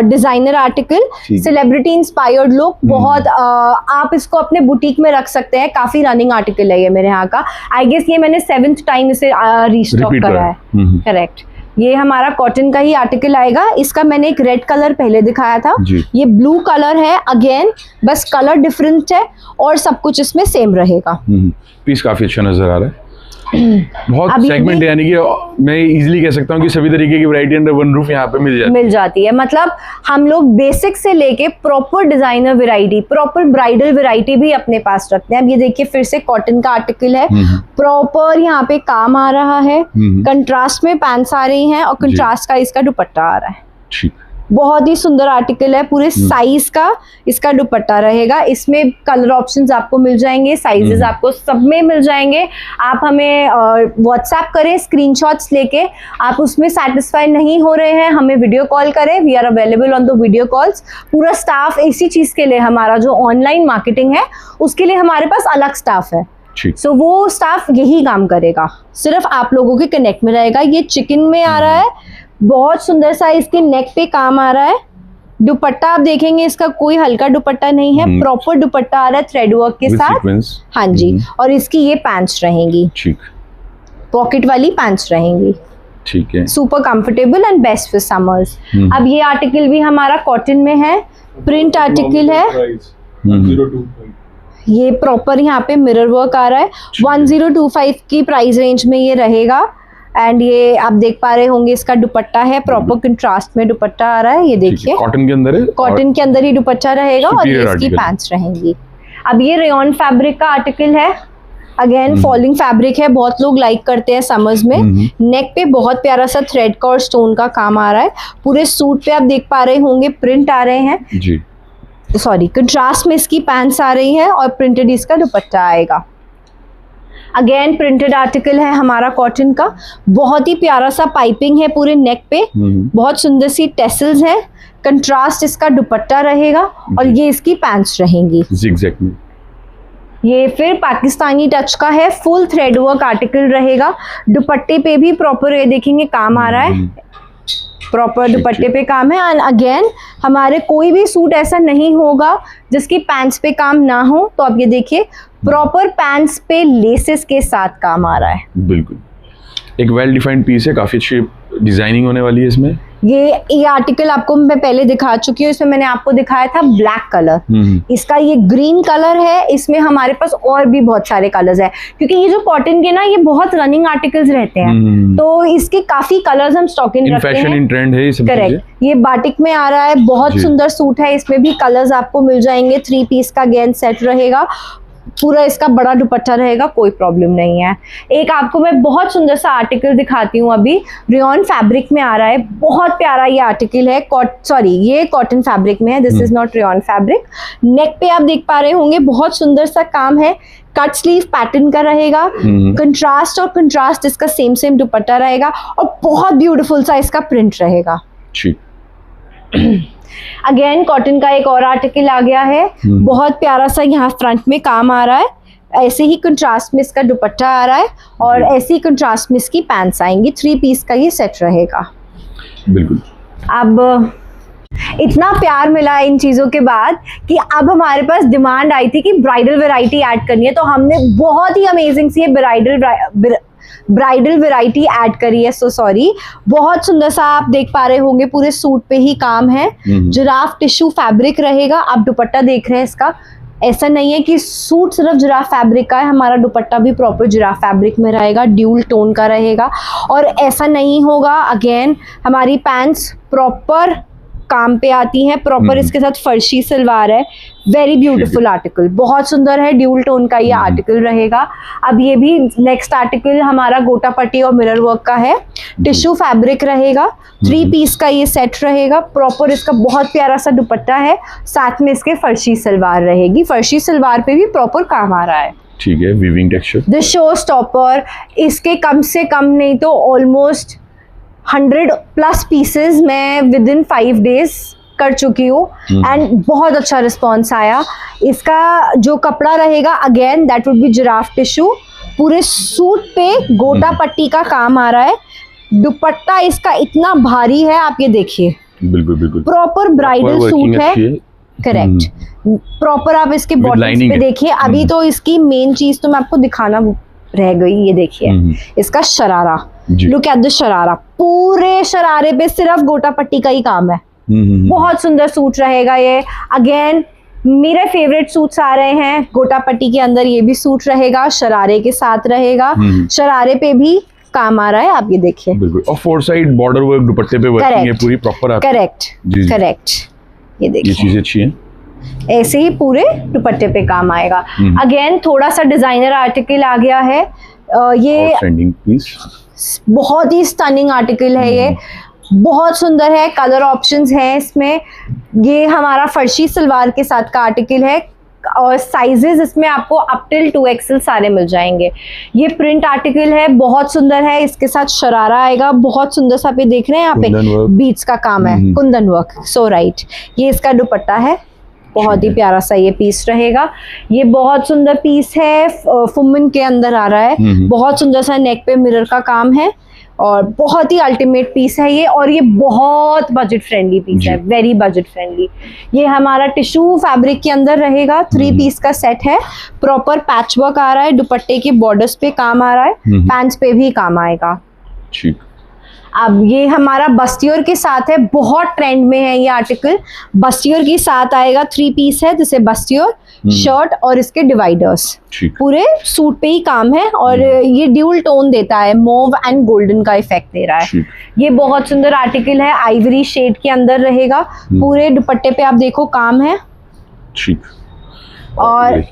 designer article, celebrity inspired look, बहुत आप इसको अपने बुटीक में रख सकते हैं, काफी रनिंग आर्टिकल है ये मेरे यहाँ का। आई गेस ये मैंने 7th टाइम इसे रीस्टॉक करा है, करेक्ट। ये हमारा कॉटन का ही आर्टिकल आएगा, इसका मैंने एक रेड कलर पहले दिखाया था, ये ब्लू कलर है, अगेन बस कलर डिफरेंट है और सब कुछ इसमें सेम रहेगा। पीस काफी अच्छा नजर आ रहा है, बहुत सेगमेंट, यानी कि मैं इजीली कह सकता हूँ कि सभी तरीके की वैरायटी अंडर वन रूफ यहाँ पे मिल जाती है। मतलब हम लोग बेसिक से लेके proper designer variety, proper bridal variety भी अपने पास रखते हैं। अब ये देखिए फिर से कॉटन का आर्टिकल है, प्रॉपर यहाँ पे काम आ रहा है, कंट्रास्ट में पैंट्स आ रही हैं और कंट्रास्ट का इसका दुपट्टा आ रहा है। ठीक, बहुत ही सुंदर आर्टिकल है, पूरे साइज का इसका दुपट्टा रहेगा। इसमें कलर ऑप्शंस आपको मिल जाएंगे, साइजेस आपको सब में मिल जाएंगे। आप हमें व्हाट्सएप करें, स्क्रीनशॉट्स लेके, आप उसमें सेटिस्फाई नहीं हो रहे हैं हमें वीडियो कॉल करें, we are available on the video calls. पूरा स्टाफ इसी चीज के लिए, हमारा जो ऑनलाइन मार्केटिंग है उसके लिए हमारे पास अलग स्टाफ है, सो वो स्टाफ यही काम करेगा, सिर्फ आप लोगों के कनेक्ट में रहेगा। ये चिकन में आ रहा है, बहुत सुंदर सा इसके नेक पे काम आ रहा है। दुपट्टा आप देखेंगे इसका कोई हल्का दुपट्टा नहीं है, प्रॉपर दुपट्टा आ रहा है थ्रेड वर्क के साथ। हाँ जी, और इसकी ये पैंट्स रहेंगी, ठीक, पॉकेट वाली पैंट्स रहेंगी, ठीक है, super comfortable and best for summers. अब ये आर्टिकल भी हमारा कॉटन में है, प्रिंट आर्टिकल है, ये प्रॉपर यहाँ पे मिरर वर्क आ रहा है। 1025 की प्राइस रेंज में ये रहेगा। एंड ये आप देख पा रहे होंगे इसका दुपट्टा है, प्रॉपर कंट्रास्ट में दुपट्टा आ रहा है, ये देखिए कॉटन के अंदर है, कॉटन के अंदर ही दुपट्टा रहेगा और ये इसकी पैंट्स रहेंगी। अब ये रेयॉन फैब्रिक का आर्टिकल है, अगेन फॉलिंग फैब्रिक है, बहुत लोग लाइक करते हैं समर्स में। नेक पे बहुत प्यारा सा थ्रेड का और स्टोन का काम आ रहा है, पूरे सूट पे आप देख पा रहे होंगे प्रिंट आ रहे हैं जी, सॉरी कंट्रास्ट में इसकी पैंट्स आ रही हैं और प्रिंटेड इसका दुपट्टा आएगा। अगेन प्रिंटेड आर्टिकल है हमारा कॉटन का, बहुत ही प्यारा सा पाइपिंग है पूरे नेक पे, बहुत सुंदर सी टेसल्स है, कंट्रास्ट इसका दुपट्टा रहेगा और ये इसकी पैंट्स रहेंगी जिगजैग में। ये फिर पाकिस्तानी टच का है, फुल थ्रेड वर्क आर्टिकल रहेगा, दुपट्टे पे भी प्रॉपर ये देखेंगे काम आ रहा है, प्रॉपर दुपट्टे पे काम है। एंड अगेन हमारे कोई भी सूट ऐसा नहीं होगा जिसकी पैंट्स पे काम ना हो, तो आप ये देखिए प्रॉपर पैंट्स पे लेसेस के साथ काम आ रहा है। बिल्कुल एक वेल डिफाइंड पीस है, काफी अच्छी डिजाइनिंग होने वाली है इसमें। ये आर्टिकल आपको मैं पहले दिखा चुकी हूँ, इसमें मैंने आपको दिखाया था ब्लैक कलर, इसका ये ग्रीन कलर है, इसमें हमारे पास और भी बहुत सारे कलर्स है, क्योंकि ये जो कॉटन के ना ये बहुत रनिंग आर्टिकल्स रहते हैं, तो इसके काफी कलर्स हम स्टॉक इन रखते हैं। इन ट्रेंड है ये सब। करेक्ट, ये बाटिक में आ रहा है, बहुत सुंदर सूट है, इसमें भी कलर्स आपको मिल जाएंगे। 3 पीस का गेंद सेट रहेगा, पूरा इसका बड़ा दुपट्टा रहेगा, कोई प्रॉब्लम नहीं है। एक आपको मैं बहुत सुंदर सा आर्टिकल दिखाती हूँ, अभी रेयॉन फैब्रिक में आ रहा है, बहुत प्यारा ये आर्टिकल है, ये कॉटन फैब्रिक में है, this is not rayon fabric. Neck पे आप देख पा रहे होंगे बहुत सुंदर सा काम है, कट स्लीव पैटर्न का रहेगा, कंट्रास्ट और कंट्रास्ट इसका सेम दुपट्टा रहेगा और बहुत ब्यूटीफुल सा इसका प्रिंट रहेगा। अगेन कॉटन का एक और आर्टिकल आ गया है, बहुत प्यारा सा यहाँ फ्रंट में काम आ रहा है, ऐसे ही कंट्रास्ट में इसका दुपट्टा आ रहा है और ऐसे ही कंट्रास्ट में इसकी पैंट्स आएंगी। 3 पीस का ये सेट रहेगा। बिल्कुल। अब इतना प्यार मिला है इन चीज़ों के बाद कि अब हमारे पास डिमांड आई थी कि ब्राइडल वैरायटी ऐड करनी है, तो हमने बहुत ही अमेजिंग सी ब्राइडल वैरायटी ऐड करी है। सो सॉरी, बहुत सुंदर सा आप देख पा रहे होंगे, पूरे सूट पे ही काम है। जिराफ टिश्यू फैब्रिक रहेगा। आप दुपट्टा देख रहे हैं इसका, ऐसा नहीं है कि सूट सिर्फ जिराफ फैब्रिक का है, हमारा दुपट्टा भी प्रॉपर जिराफ फैब्रिक में रहेगा, ड्यूल टोन का रहेगा। और ऐसा नहीं होगा, अगेन हमारी पैंट्स प्रॉपर काम पे आती हैं, प्रॉपर इसके साथ फर्शी सलवार है। वेरी ब्यूटीफुल आर्टिकल, बहुत सुंदर है, ड्यूल टोन का ये आर्टिकल रहेगा। अब ये भी नेक्स्ट आर्टिकल हमारा गोटा पट्टी और मिरर वर्क का है, टिश्यू फैब्रिक रहेगा, 3 पीस का ये सेट रहेगा। प्रॉपर इसका बहुत प्यारा सा दुपट्टा है, साथ में इसके फर्शी सलवार रहेगी। फर्शी सलवार पे भी प्रॉपर काम आ रहा है। ठीक है, weaving texture. The show stopper, इसके कम से कम नहीं तो ऑलमोस्ट 100+ पीसेस मैं विद इन 5 डेज कर चुकी हूँ एंड बहुत अच्छा रिस्पॉन्स आया। इसका जो कपड़ा रहेगा again that would be giraffe tissue, पूरे सूट पे गोटा पट्टी का काम आ रहा है। दुपट्टा इसका इतना भारी है, आप ये देखिए, बिल्कुल बिल्कुल प्रॉपर ब्राइडल सूट है। करेक्ट, प्रॉपर आप इसके बॉटम्स पे देखिए। अभी तो इसकी मेन चीज तो मैं आपको दिखाना रह गई, ये देखिए इसका sharara, look at the sharara, पूरे शरारे पे सिर्फ गोटा पट्टी का ही काम है। बहुत सुंदर सूट रहेगा ये। अगेन मेरे फेवरेट सूट्स आ रहे हैं, गोटा पट्टी के अंदर ये भी सूट रहेगा, शरारे के साथ रहेगा, शरारे पे भी काम आ रहा है, आप ये देखिए बिल्कुल। और 4 साइड बॉर्डर वर्क दुपट्टे पे वर्किंग है पूरी प्रॉपर। करेक्ट करेक्ट, ये देखिए, ये चीजें अच्छी हैं। ऐसे ही पूरे दुपट्टे पे काम आएगा। अगेन थोड़ा सा डिजाइनर आर्टिकल आ गया है, ये ट्रेंडिंग पीस, बहुत ही स्टनिंग आर्टिकल है, ये बहुत सुंदर है, कलर ऑप्शंस हैं इसमें। ये हमारा फर्शी सलवार के साथ का आर्टिकल है और साइजेस इसमें आपको अप टिल 2XL सारे मिल जाएंगे। ये प्रिंट आर्टिकल है, बहुत सुंदर है, इसके साथ शरारा आएगा, बहुत सुंदर सा पे देख रहे हैं यहाँ पे बीट्स का काम है, कुंदन वर्क। सो राइट, ये इसका दुपट्टा है, बहुत ही प्यारा सा ये पीस रहेगा। ये बहुत सुंदर पीस है, फुमन के अंदर आ रहा है, बहुत सुंदर सा नेक पे मिरर का काम है और बहुत ही अल्टीमेट पीस है ये। और ये बहुत बजट फ्रेंडली पीस है, वेरी बजट फ्रेंडली। ये हमारा टिश्यू फैब्रिक के अंदर रहेगा, 3 पीस का सेट है, प्रॉपर पैच वर्क आ रहा है, दुपट्टे के बॉर्डर्स पे काम आ रहा है, पैंट्स पे भी काम आएगा। ठीक। अब ये हमारा बस्तियोर के साथ है, बहुत ट्रेंड में है ये आर्टिकल। बस्तियोर के साथ आएगा, 3 पीस है, जैसे बस्तियोर शर्ट और इसके डिवाइडर्स, पूरे सूट पे ही काम है और ये ड्यूल टोन देता है, मोव एंड गोल्डन का इफेक्ट दे रहा है। ये बहुत सुंदर आर्टिकल है, आइवरी शेड के अंदर रहेगा, पूरे दुपट्टे पे आप देखो काम है। ठीक। और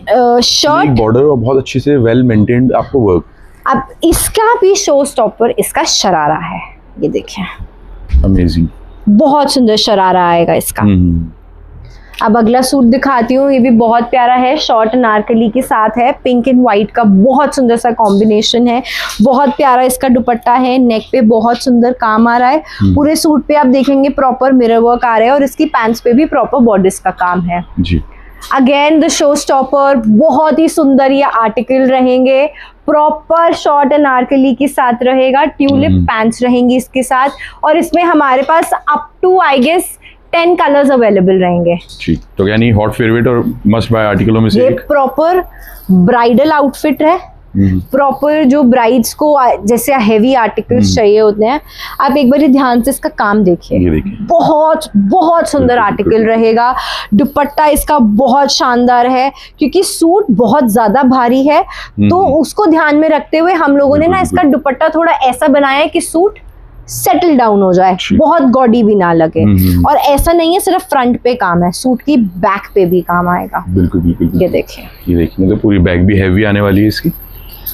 शर्ट बॉर्डर और बहुत अच्छे से वेल मेंटेन्ड आपको वर्क। अब इसका भी शो स्टॉपर, इसका शरारा है, ये देखिए, अमेजिंग, बहुत सुंदर शरारा आएगा इसका। अब अगला सूट दिखाती हूँ, ये भी बहुत प्यारा है, शॉर्ट अनारकली के साथ है, पिंक एंड व्हाइट का बहुत सुंदर सा कॉम्बिनेशन है, बहुत प्यारा इसका दुपट्टा है, नेक पे बहुत सुंदर काम आ रहा है, पूरे सूट पे आप देखेंगे प्रॉपर मिरर वर्क आ रहा है और इसकी पैंट्स पे भी प्रॉपर बॉर्डर्स का काम है जी। अगेन द शो स्टॉपर, बहुत ही सुंदर ये आर्टिकल रहेंगे, प्रॉपर शॉर्ट अनारकली के साथ रहेगा, ट्यूलिप पैंट्स रहेंगी इसके साथ और इसमें हमारे पास up to I guess 10 colours available रहेंगे। ठीक, तो यानी हॉट फेवरेट और मस्ट बाय आर्टिकलों में से एक। प्रॉपर ब्राइडल आउटफिट है, प्रॉपर जो ब्राइड्स को जैसे हेवी आर्टिकल्स चाहिए होते हैं, आप एक बार ध्यान से इसका काम देखिए, बहुत बहुत सुंदर आर्टिकल रहेगा। दुपट्टा इसका बहुत शानदार है क्योंकि सूट बहुत ज्यादा भारी है, तो उसको ध्यान में रखते हुए हम लोगों ने ना इसका दुपट्टा थोड़ा ऐसा बनाया है कि सूट सेटल डाउन हो जाए, बहुत गॉडी भी ना लगे। और ऐसा नहीं है सिर्फ फ्रंट पे काम है, सूट की बैक पे भी काम आएगा। बिल्कुल बिल्कुल, ये देखिए, ये देखिए, तो पूरी बैक भी हैवी आने वाली है इसकी,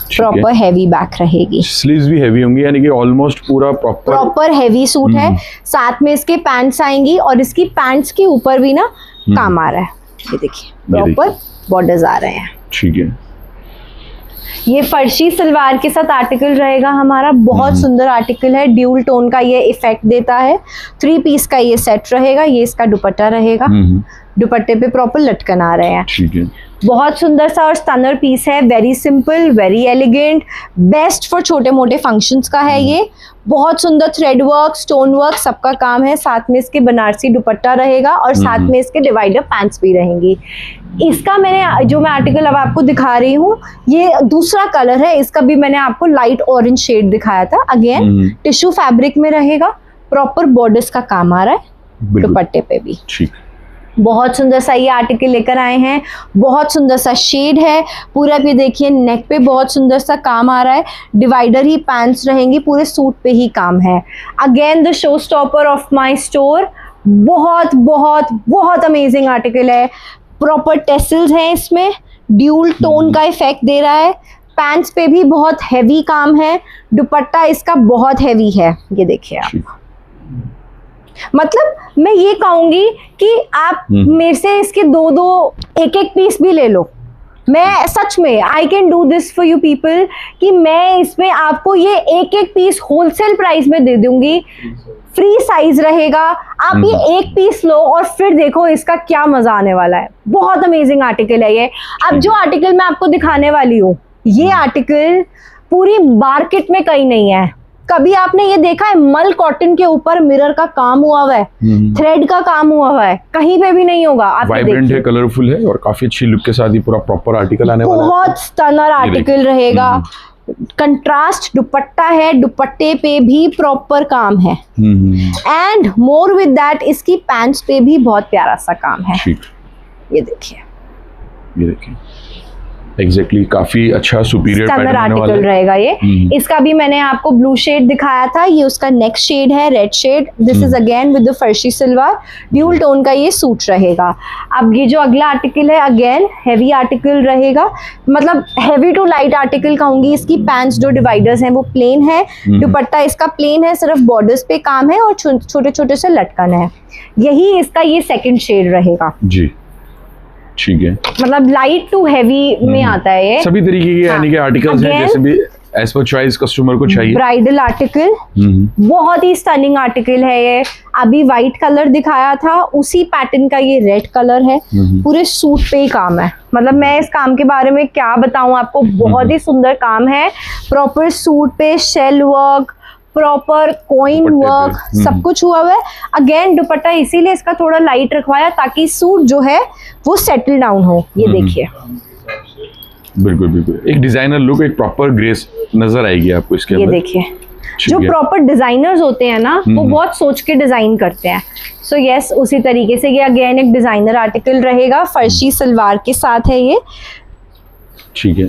प्रॉपर हैवी बैक रहेगी, स्लीव्स भी हैवी होंगी, यानी कि ऑलमोस्ट पूरा प्रॉपर हैवी सूट है। साथ में इसके पैंट्स आएंगी और इसकी पैंट्स के ऊपर भी ना काम आ रहा है, ये देखिए प्रॉपर बॉर्डर्स आ रहे हैं। ठीक है, ये फर्शी सलवार के साथ आर्टिकल रहेगा हमारा, बहुत सुंदर आर्टिकल है, ड्यूल टोन का ये इफेक्ट देता है, 3 पीस का ये सेट रहेगा, ये इसका दुपट्टा रहेगा, दुपट्टे पे प्रॉपर लटकन आ रहे हैं। ठीक है, बहुत सुंदर सा और स्टनर पीस है, very simple, very elegant, best for छोटे मोटे फंक्शंस का है ये। बहुत सुंदर थ्रेड वर्क, स्टोन वर्क सबका काम है। साथ में इसके बनारसी दुपट्टा रहेगा और साथ में इसके डिवाइडर पैंट्स भी रहेंगी। इसका मैंने जो मैं आर्टिकल अब आपको दिखा रही हूँ, ये दूसरा कलर है। इसका भी मैंने आपको लाइट ऑरेंज शेड दिखाया था। अगेन टिश्यू फैब्रिक में रहेगा, प्रॉपर बॉर्डर्स का काम आ रहा है दुपट्टे पे भी। ठीक, बहुत सुंदर सा ये आर्टिकल लेकर आए हैं, बहुत सुंदर सा शेड है पूरा। भी देखिए नेक पे बहुत सुंदर सा काम आ रहा है, डिवाइडर ही पैंट्स रहेंगी, पूरे सूट पे ही काम है। Again the show stopper of my store, बहुत बहुत बहुत अमेजिंग आर्टिकल है। प्रॉपर टेसल्स हैं इसमें, ड्यूल टोन का इफेक्ट दे रहा है। पैंट्स पे भी बहुत हैवी काम है, दुपट्टा इसका बहुत हैवी है, ये देखिए आप। मतलब मैं ये कहूंगी कि आप मेरे से इसके दो दो एक एक पीस भी ले लो। मैं सच में I can do this for you people कि मैं इसमें आपको ये एक एक पीस होलसेल प्राइस में दे दूंगी, फ्री साइज रहेगा। आप ये एक पीस लो और फिर देखो इसका क्या मजा आने वाला है। बहुत अमेजिंग आर्टिकल है ये। अब जो आर्टिकल मैं आपको दिखाने वाली हूँ, ये आर्टिकल पूरी मार्केट में कहीं नहीं है। कभी आपने ये देखा है मल कॉटन के ऊपर मिरर का काम हुआ है, थ्रेड का काम हुआ है, कहीं पे भी नहीं होगा। आप वाइब्रेंट है, कलरफुल है और काफी अच्छी लुक के साथ ही पूरा प्रॉपर आर्टिकल आने वाला है। बहुत स्टनर आर्टिकल रहेगा। कंट्रास्ट दुपट्टा है, दुपट्टे पे भी प्रॉपर काम है एंड मोर विद दैट इसकी पैंट्स पे भी बहुत प्यारा सा काम है। ये देखिए, ये देखिए एग्जैक्टली काफी अच्छा सुपीरियर स्टनर आर्टिकल रहेगा ये। इसका भी मैंने आपको ब्लू शेड दिखाया था, ये उसका नेक्स्ट शेड है, red shade. This is again with the farshi salwar, dual tone का ये सूट रहेगा। अब ये जो अगला आर्टिकल है, अगेन हैवी आर्टिकल रहेगा, मतलब हैवी टू लाइट आर्टिकल कहूंगी। इसकी पैंट्स जो डिवाइडर्स हैं वो प्लेन है, दुपट्टा इसका प्लेन है, सिर्फ बॉर्डर्स पे काम है और छोटे छोटे से लटकन है। यही इसका ये सेकंड शेड रहेगा जी। ठीक है, मतलब लाइट टू हैवी में आता है ये। सभी तरीके के यानी कि आर्टिकल्स हैं, जैसे भी एज पर चॉइस कस्टमर को चाहिए। ब्राइडल आर्टिकल, बहुत ही स्टनिंग आर्टिकल है ये। अभी वाइट कलर दिखाया था, उसी पैटर्न का ये रेड कलर है। पूरे सूट पे ही काम है, मतलब मैं इस काम के बारे में क्या बताऊं आपको। बहुत ही सुंदर काम है, प्रॉपर सूट पे shell work, proper coin work, सब कुछ हुआ हुआ है। अगेन दुपट्टा इसीलिए इसका थोड़ा लाइट रखवाया ताकि सूट जो है वो सेटल डाउन हो। ये देखिए, बिल्कुल बिल्कुल एक डिजाइनर लुक, एक प्रॉपर ग्रेस नजर आएगी आपको इसके अंदर। ये देखिए, जो प्रॉपर डिजाइनर्स होते हैं ना, वो बहुत सोच के डिजाइन करते हैं। सो यस, उसी तरीके से ये अगेन एक डिजाइनर आर्टिकल रहेगा, फर्शी सलवार के साथ है ये। ठीक है,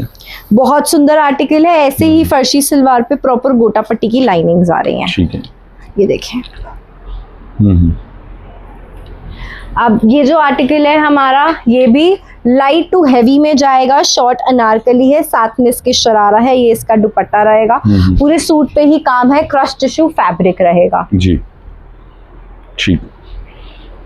बहुत सुंदर आर्टिकल है। ऐसे ही फर्शी सलवार पे प्रॉपर गोटा पट्टी की लाइनिंग्स आ रही हैं। ठीक है, ये देखें। अब ये जो आर्टिकल है हमारा, ये भी लाइट टू हैवी में जाएगा। शॉर्ट अनारकली है, साथ में इसके शरारा है, ये इसका दुपट्टा रहेगा। पूरे सूट पे ही काम है, क्रश टिश्यू फैब्रिक रहेगा जी। ठीक,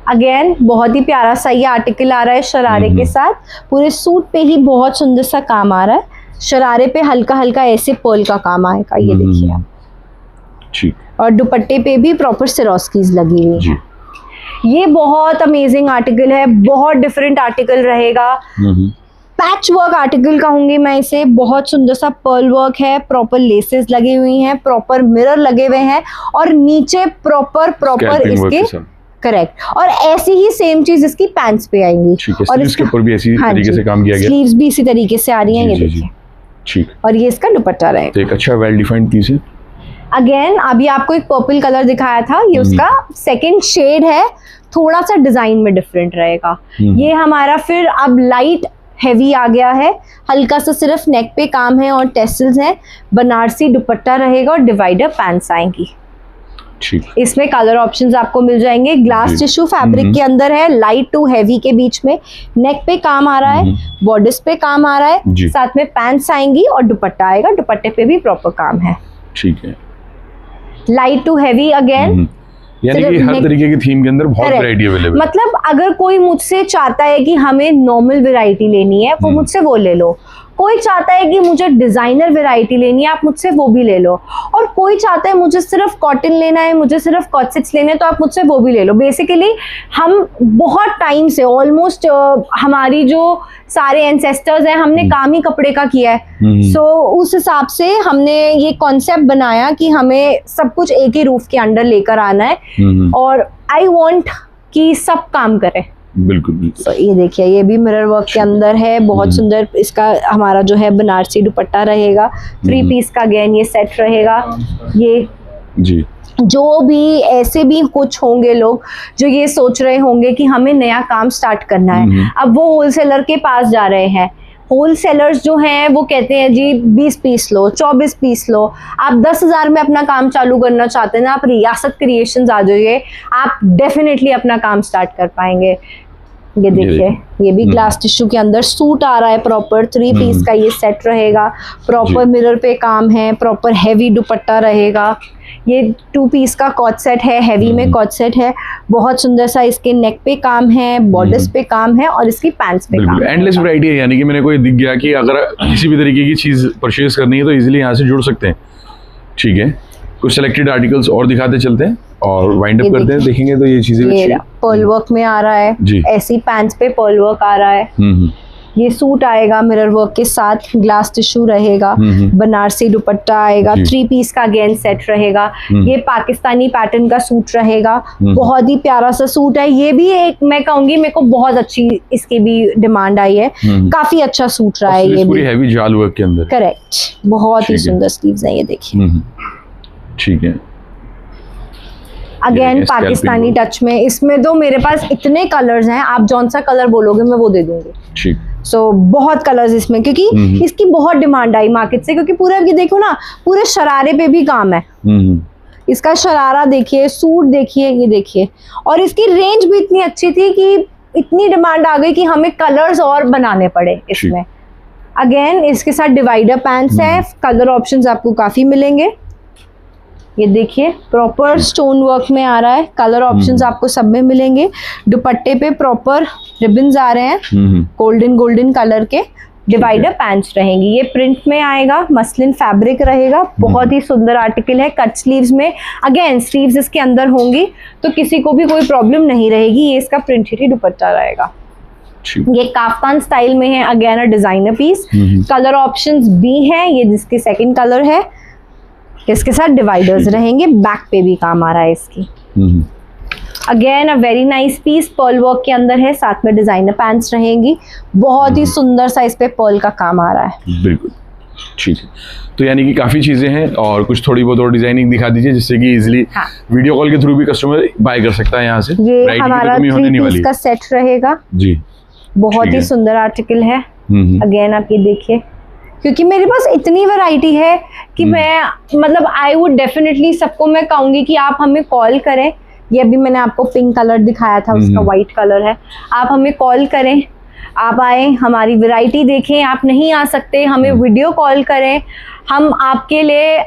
अगेन बहुत ही प्यारा सा ये आर्टिकल आ रहा है शरारे के साथ। पूरे सूट पे ही बहुत सुंदर सा काम आ रहा है। शरारे पे हल्का हल्का ऐसे पर्ल का काम आएगा, ये देखिए आप। ठीक, और दुपट्टे पे भी प्रॉपर सिरोस्कीज लगी हुई है। ये बहुत अमेजिंग आर्टिकल है, बहुत डिफरेंट आर्टिकल रहेगा। पैच वर्क आर्टिकल कहूंगी मैं इसे। बहुत सुंदर सा पर्ल वर्क है, प्रॉपर लेसेस लगी हुई हैं, प्रॉपर मिरर लगे हुए हैं और नीचे प्रॉपर इसके करेक्ट। और ऐसी ही सेम चीज इसकी पैंट्स पे आएंगी और इसके ऊपर भी ऐसी तरीके से काम किया गया। स्लीव्स भी इसी तरीके से आ रही हैं, ये देखिए। ठीक, और ये इसका दुपट्टा रहेगा। तो एक अच्छा वेल डिफाइंड पीस है। अगेन अभी आपको एक पर्पल कलर दिखाया था, ये उसका सेकंड शेड है, थोड़ा सा डिजाइन में डिफरेंट रहेगा। ये हमारा फिर अब लाइट हैवी आ गया है, हल्का सा सिर्फ नेक पे काम है और टेसल्स हैं। बनारसी दुपट्टा रहेगा और डिवाइडर पैंट्स आएंगी। ठीक, इसमें कलर ऑप्शंस आपको मिल जाएंगे। ग्लास टिश्यू फैब्रिक के अंदर है, लाइट टू हैवी के बीच में। नेक पे काम आ रहा है, बॉर्डर्स पे काम आ रहा है, साथ में पैंट्स आएंगी और दुपट्टा आएगा। दुपट्टे पे भी प्रॉपर काम है। ठीक है, लाइट टू हैवी अगेन, यानी कि हर तरीके की थीम के अंदर बहुत वैरायटी अवेलेबल। मतलब अगर कोई मुझसे चाहता है कि हमें नॉर्मल वैरायटी लेनी है, वो मुझसे वो ले लो। कोई चाहता है कि मुझे डिजाइनर वैरायटी लेनी है, आप मुझसे वो भी ले लो, और कोई चाहता है मुझे सिर्फ कॉटन लेना है, मुझे सिर्फ कॉट सेट्स लेने हैं, तो आप मुझसे वो भी ले लो। बेसिकली हम बहुत टाइम से ऑलमोस्ट हमारी जो सारे एंसेस्टर्स हैं, हमने काम ही कपड़े का किया है। सो उस हिसाब से हमने ये कॉन्सेप्ट बनाया कि हमें सब कुछ एक ही रूफ के अंडर लेकर आना है, और आई वांट कि सब काम करें। बिल्कुल। So, ये देखिए, ये भी मिरर वर्क के अंदर है, बहुत सुंदर इसका हमारा जो है बनारसी दुपट्टा रहेगा, 3 पीस का अगेन ये सेट रहेगा। ये जी, जो भी ऐसे भी कुछ होंगे लोग जो ये सोच रहे होंगे कि हमें नया काम स्टार्ट करना है, अब वो होलसेलर के पास जा रहे हैं। होलसेलर्स जो हैं वो कहते हैं जी 20 पीस लो, 24 पीस लो। आप 10,000 में अपना काम चालू करना चाहते हैं ना, आप रियासत क्रिएशंस आ जाइए, आप डेफिनेटली अपना काम स्टार्ट कर पाएंगे। ये देखिए, ये भी ग्लास टिश्यू के अंदर सूट आ रहा है प्रॉपर, 3 पीस का ये सेट रहेगा, प्रॉपर मिरर पे काम है, प्रॉपर हैवी दुपट्टा रहेगा। ये 2 पीस का कॉट सेट है, हैवी में कॉट सेट है, बहुत सुंदर सा इसके नेक पे काम है, बॉर्डर्स पे काम है, और इसकी पैंट्स पे काम है। एंडलेस वैरायटी है, यानी कि मैंने कोई दिख गया कि अगर किसी भी तरीके की चीज़ परचेज करनी है तो इजीली यहाँ से जुड़ सकते हैं। ठीक है, कुछ सिलेक्टेड आर्टिकल्स और दिखाते चलते हैं और वाइंड अप करते हैं, देखेंगे तो ये चीजें पर्ल वर्क में आ रहा है जी, ऐसी पैंट्स पे पर्ल वर्क आ रहा है। ये सूट आएगा मिरर वर्क के साथ, ग्लास टिश्यू रहेगा, बनारसी दुपट्टा आएगा, 3 पीस का अगेन सेट रहेगा। ये पाकिस्तानी पैटर्न का सूट रहेगा, बहुत ही प्यारा सा सूट है। ये भी एक मैं कहूंगी मेरे को बहुत अच्छी इसकी भी डिमांड आई है, काफी अच्छा सूट रहा है। ये पूरी हैवी जाल वर्क के अंदर, करेक्ट, बहुत ही सुंदर स्लीव्स हैं, ये देखिए। ठीक है, अगेन पाकिस्तानी टच में, इसमें तो मेरे पास इतने कलर्स हैं, आप जौन सा कलर बोलोगे मैं वो दे दूंगी। ठीक। सो बहुत कलर्स इसमें, क्योंकि इसकी बहुत डिमांड आई मार्केट से, क्योंकि पूरे ये देखो ना, पूरे शरारे पे भी काम है। इसका शरारा देखिए, सूट देखिए, ये देखिए, और इसकी रेंज भी इतनी अच्छी थी कि इतनी डिमांड आ गई कि हमें कलर्स और बनाने पड़े इसमें। अगेन इसके साथ डिवाइडर पैंट्स है, कलर ऑप्शंस आपको काफी मिलेंगे। ये देखिए प्रॉपर स्टोन वर्क में आ रहा है, कलर ऑप्शंस आपको सब में मिलेंगे। दुपट्टे पे प्रॉपर रिबन्स आ रहे हैं, गोल्डन कलर के। डिवाइडर पैंट्स रहेंगी, ये प्रिंट में आएगा, मसलिन फैब्रिक रहेगा, बहुत ही सुंदर आर्टिकल है। कट स्लीव्स में, अगेन स्लीव्स इसके अंदर होंगी तो किसी को भी कोई प्रॉब्लम नहीं रहेगी। ये इसका प्रिंटेड दुपट्टा रहेगा। ये काफ्तान स्टाइल में है, again a designer piece. Colour options भी हैं, ये जिसकी सेकंड कलर है, इसके साथ डिवाइडर्स रहेंगे, बैक पे भी काम आ रहा है इसकी। Again a very nice piece, pearl work के अंदर है, साथ में डिजाइनर पैंट्स रहेंगी, बहुत ही सुंदर सा इस पे पर्ल का काम आ रहा है। बिल्कुल ठीक है, तो यानी कि काफी चीजें हैं, और कुछ थोड़ी बहुत और डिजाइनिंग दिखा दीजिए जिससे कि इजीली वीडियो कॉल के थ्रू भी कस्टमर बाय कर सकता है यहाँ से। ये हमारा 3 पीस का सेट रहेगा जी, बहुत ही सुंदर आर्टिकल है। अगेन आप ये देखिए, क्योंकि मेरे पास इतनी वैरायटी है कि मैं मतलब आई वुड डेफिनेटली सबको मैं कहूंगी कि आप हमें कॉल करें। ये अभी मैंने आपको पिंक कलर दिखाया था, उसका वाइट कलर है, आप हमें कॉल करें, आप आए, हमारी वैरायटी देखें। आप नहीं आ सकते, हमें वीडियो कॉल करें, हम आपके लिए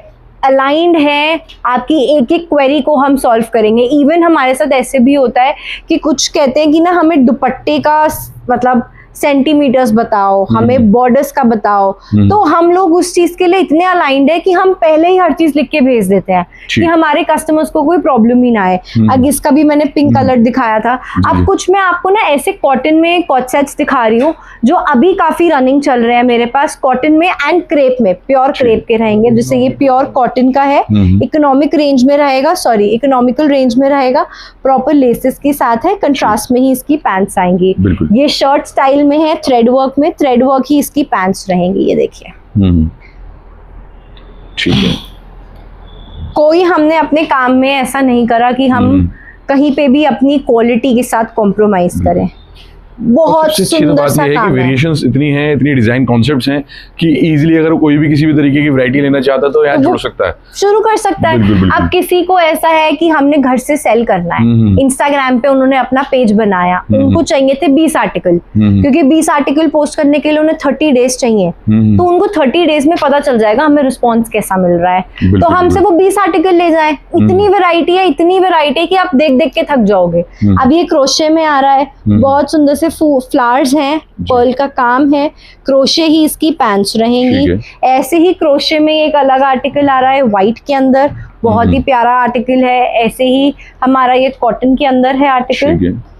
अलाइंड है, आपकी एक एक क्वेरी को हम सॉल्व करेंगे। इवन हमारे साथ ऐसे भी होता है कि कुछ कहते हैं कि ना हमें दुपट्टे का मतलब सेंटीमीटर्स बताओ, हमें बॉर्डर्स का बताओ, तो हम लोग उस चीज के लिए इतने अलाइंड है कि हम पहले ही हर चीज लिख के भेज देते हैं कि हमारे कस्टमर्स को कोई प्रॉब्लम ही ना आए। अब इसका भी मैंने पिंक कलर दिखाया था। अब कुछ मैं आपको ना ऐसे कॉटन में कॉट सेट्स दिखा रही हूँ जो अभी काफी रनिंग चल रहे हैं मेरे पास, कॉटन में एंड क्रेप में, प्योर क्रेप के रहेंगे। जैसे ये प्योर कॉटन का है, इकोनॉमिक रेंज में रहेगा, इकोनॉमिकल रेंज में रहेगा, प्रॉपर लेसेस के साथ है, कंट्रास्ट में ही इसकी पैंट्स आएंगी। ये शर्ट स्टाइल में है, थ्रेड वर्क ही इसकी पैंट्स रहेंगी। ये देखिए, ठीक है, कोई हमने अपने काम में ऐसा नहीं करा कि हम कहीं पे भी अपनी क्वालिटी के साथ कॉम्प्रोमाइज करें। बहुत सुंदर सा काम है। वेरिएशंस इतनी हैं, इतनी डिजाइन कॉन्सेप्ट्स हैं कि इजीली अगर कोई भी किसी भी तरीके की वैरायटी लेना चाहता है तो यहाँ जुड़ सकता है, शुरू कर सकता है। अब किसी को ऐसा है कि हमने घर से सेल करना है, इंस्टाग्राम पे उन्होंने अपना पेज बनाया, उनको चाहिए थे 20 आर्टिकल, क्योंकि 20 आर्टिकल पोस्ट करने के लिए उन्हें 30 डेज चाहिए, तो उनको 30 डेज में पता चल जाएगा हमें रिस्पॉन्स कैसा मिल रहा है, तो हमसे वो 20 आर्टिकल ले जाए। इतनी वैरायटी है कि आप देख देख के थक जाओगे। अब ये क्रोशे में आ रहा है, बहुत सुंदर से फ्लावर्स हैं, पर्ल का काम है, क्रोशे ही इसकी पैंट्स ठीक रहेंगी। ऐसे ही क्रोशे में एक अलग आर्टिकल आ रहा है व्हाइट के अंदर, बहुत ही प्यारा आर्टिकल है। ऐसे ही हमारा ये कॉटन के अंदर है आर्टिकल, ठीक है,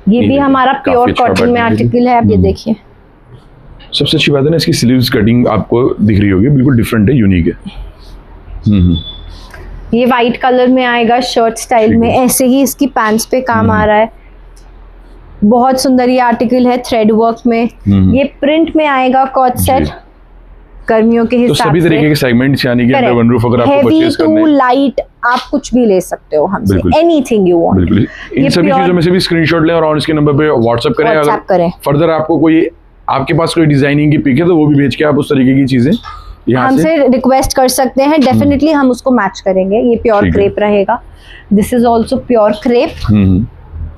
ये भी हमारा काफी प्योर अच्छा कॉटन में pattern है। आर्टिकल है। आप ये देखिए, सबसे अच्छी बात है ना इसकी स्लीव्स कटिंग आपको दिख रही होगी, बिल्कुल डिफरेंट है, यूनिक है। ये वाइट कलर में आएगा शर्ट स्टाइल में। ऐसे ही इसकी पैंट्स पे काम आ रहा है, बहुत सुंदर ये आर्टिकल है, थ्रेड वर्क में। ये प्रिंट में आएगा कॉट सेट, गर्मियों के तो हिसाब सभी तरीके से। के सेगमेंट्स यानी कि अंडर वन रूफ अगर आपको हेवी परचेज टू करना है, लाइट आप कुछ भी ले सकते हो हमसे, बिल्कुल। Anything you want. बिल्कुल इन ये सभी pure- चीजों में से भी स्क्रीनशॉट लें और ऑन इसके नंबर पे व्हाट्सएप करें। WhatsApp अगर करें। फर्दर आपको कोई आपके पास कोई डिजाइनिंग की पिक है तो वो भी भेज के आप उस तरीके की चीजें यहाँ से हमसे रिक्वेस्ट कर सकते हैं, डेफिनेटली हम उसको मैच करेंगे। ये प्योर ठीक है। क्रेप रहेगा, this is also pure crepe.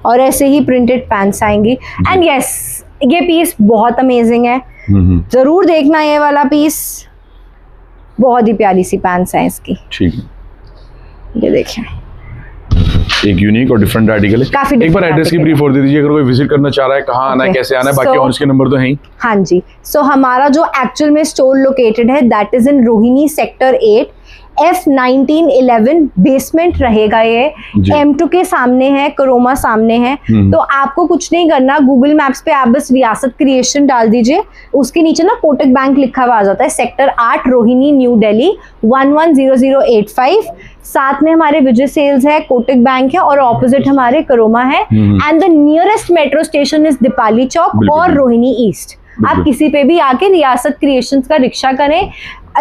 और ऐसे ही प्रिंटेड पैंट्स आएंगी। एंड यस, ये पीस बहुत अमेजिंग है, जरूर देखना ये वाला पीस। बहुत ही प्यारी सी पैंट्स हैं इसकी, ठीक है, ये देखिए, एक यूनिक और डिफरेंट आर्टिकल है। काफी एक बार different एड्रेस की article ब्रीफ और दे दीजिए, अगर कोई विजिट करना चाह रहा है कहाँ आना है, Okay. कैसे आना है, बाकी So- ऑन इसके नंबर तो हैं ही। हाँ जी। सो हमारा जो एक्चुअल में स्टोर लोकेटेड है that is in Rohini sector 8, F1911 basement रहेगा। ये जी। M2 के सामने है, करोमा सामने है। तो आपको कुछ नहीं करना, गूगल मैप्स पे आप बस रियासत क्रिएशन डाल दीजिए, उसके नीचे ना कोटक बैंक लिखा हुआ आ जाता है, सेक्टर 8 रोहिणी न्यू दिल्ली 110085। साथ में हमारे विजय सेल्स है, कोटक बैंक है और ऑपोजिट हमारे करोमा है। And the nearest metro station is Deepali Chowk बिल्कुल, और बिल्कुल। रोहिणी ईस्ट। आप बिल्कुल। किसी पे भी आके रियासत क्रिएशंस का रिक्शा करें।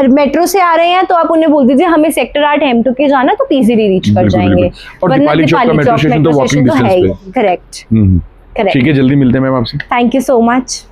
मेट्रो से आ रहे हैं तो आप उन्हें बोल दीजिए हमें सेक्टर 8 M2 के जाना है, तो इजीली रीच कर बिल्कुल, जाएंगे। बिल्कुल। और दीपाली चौक का मेट्रो स्टेशन तो walking है ही। distance करेक्ट, ठीक करेक्ट। है, जल्दी मिलते हैं मैम आपसे। Thank you so much.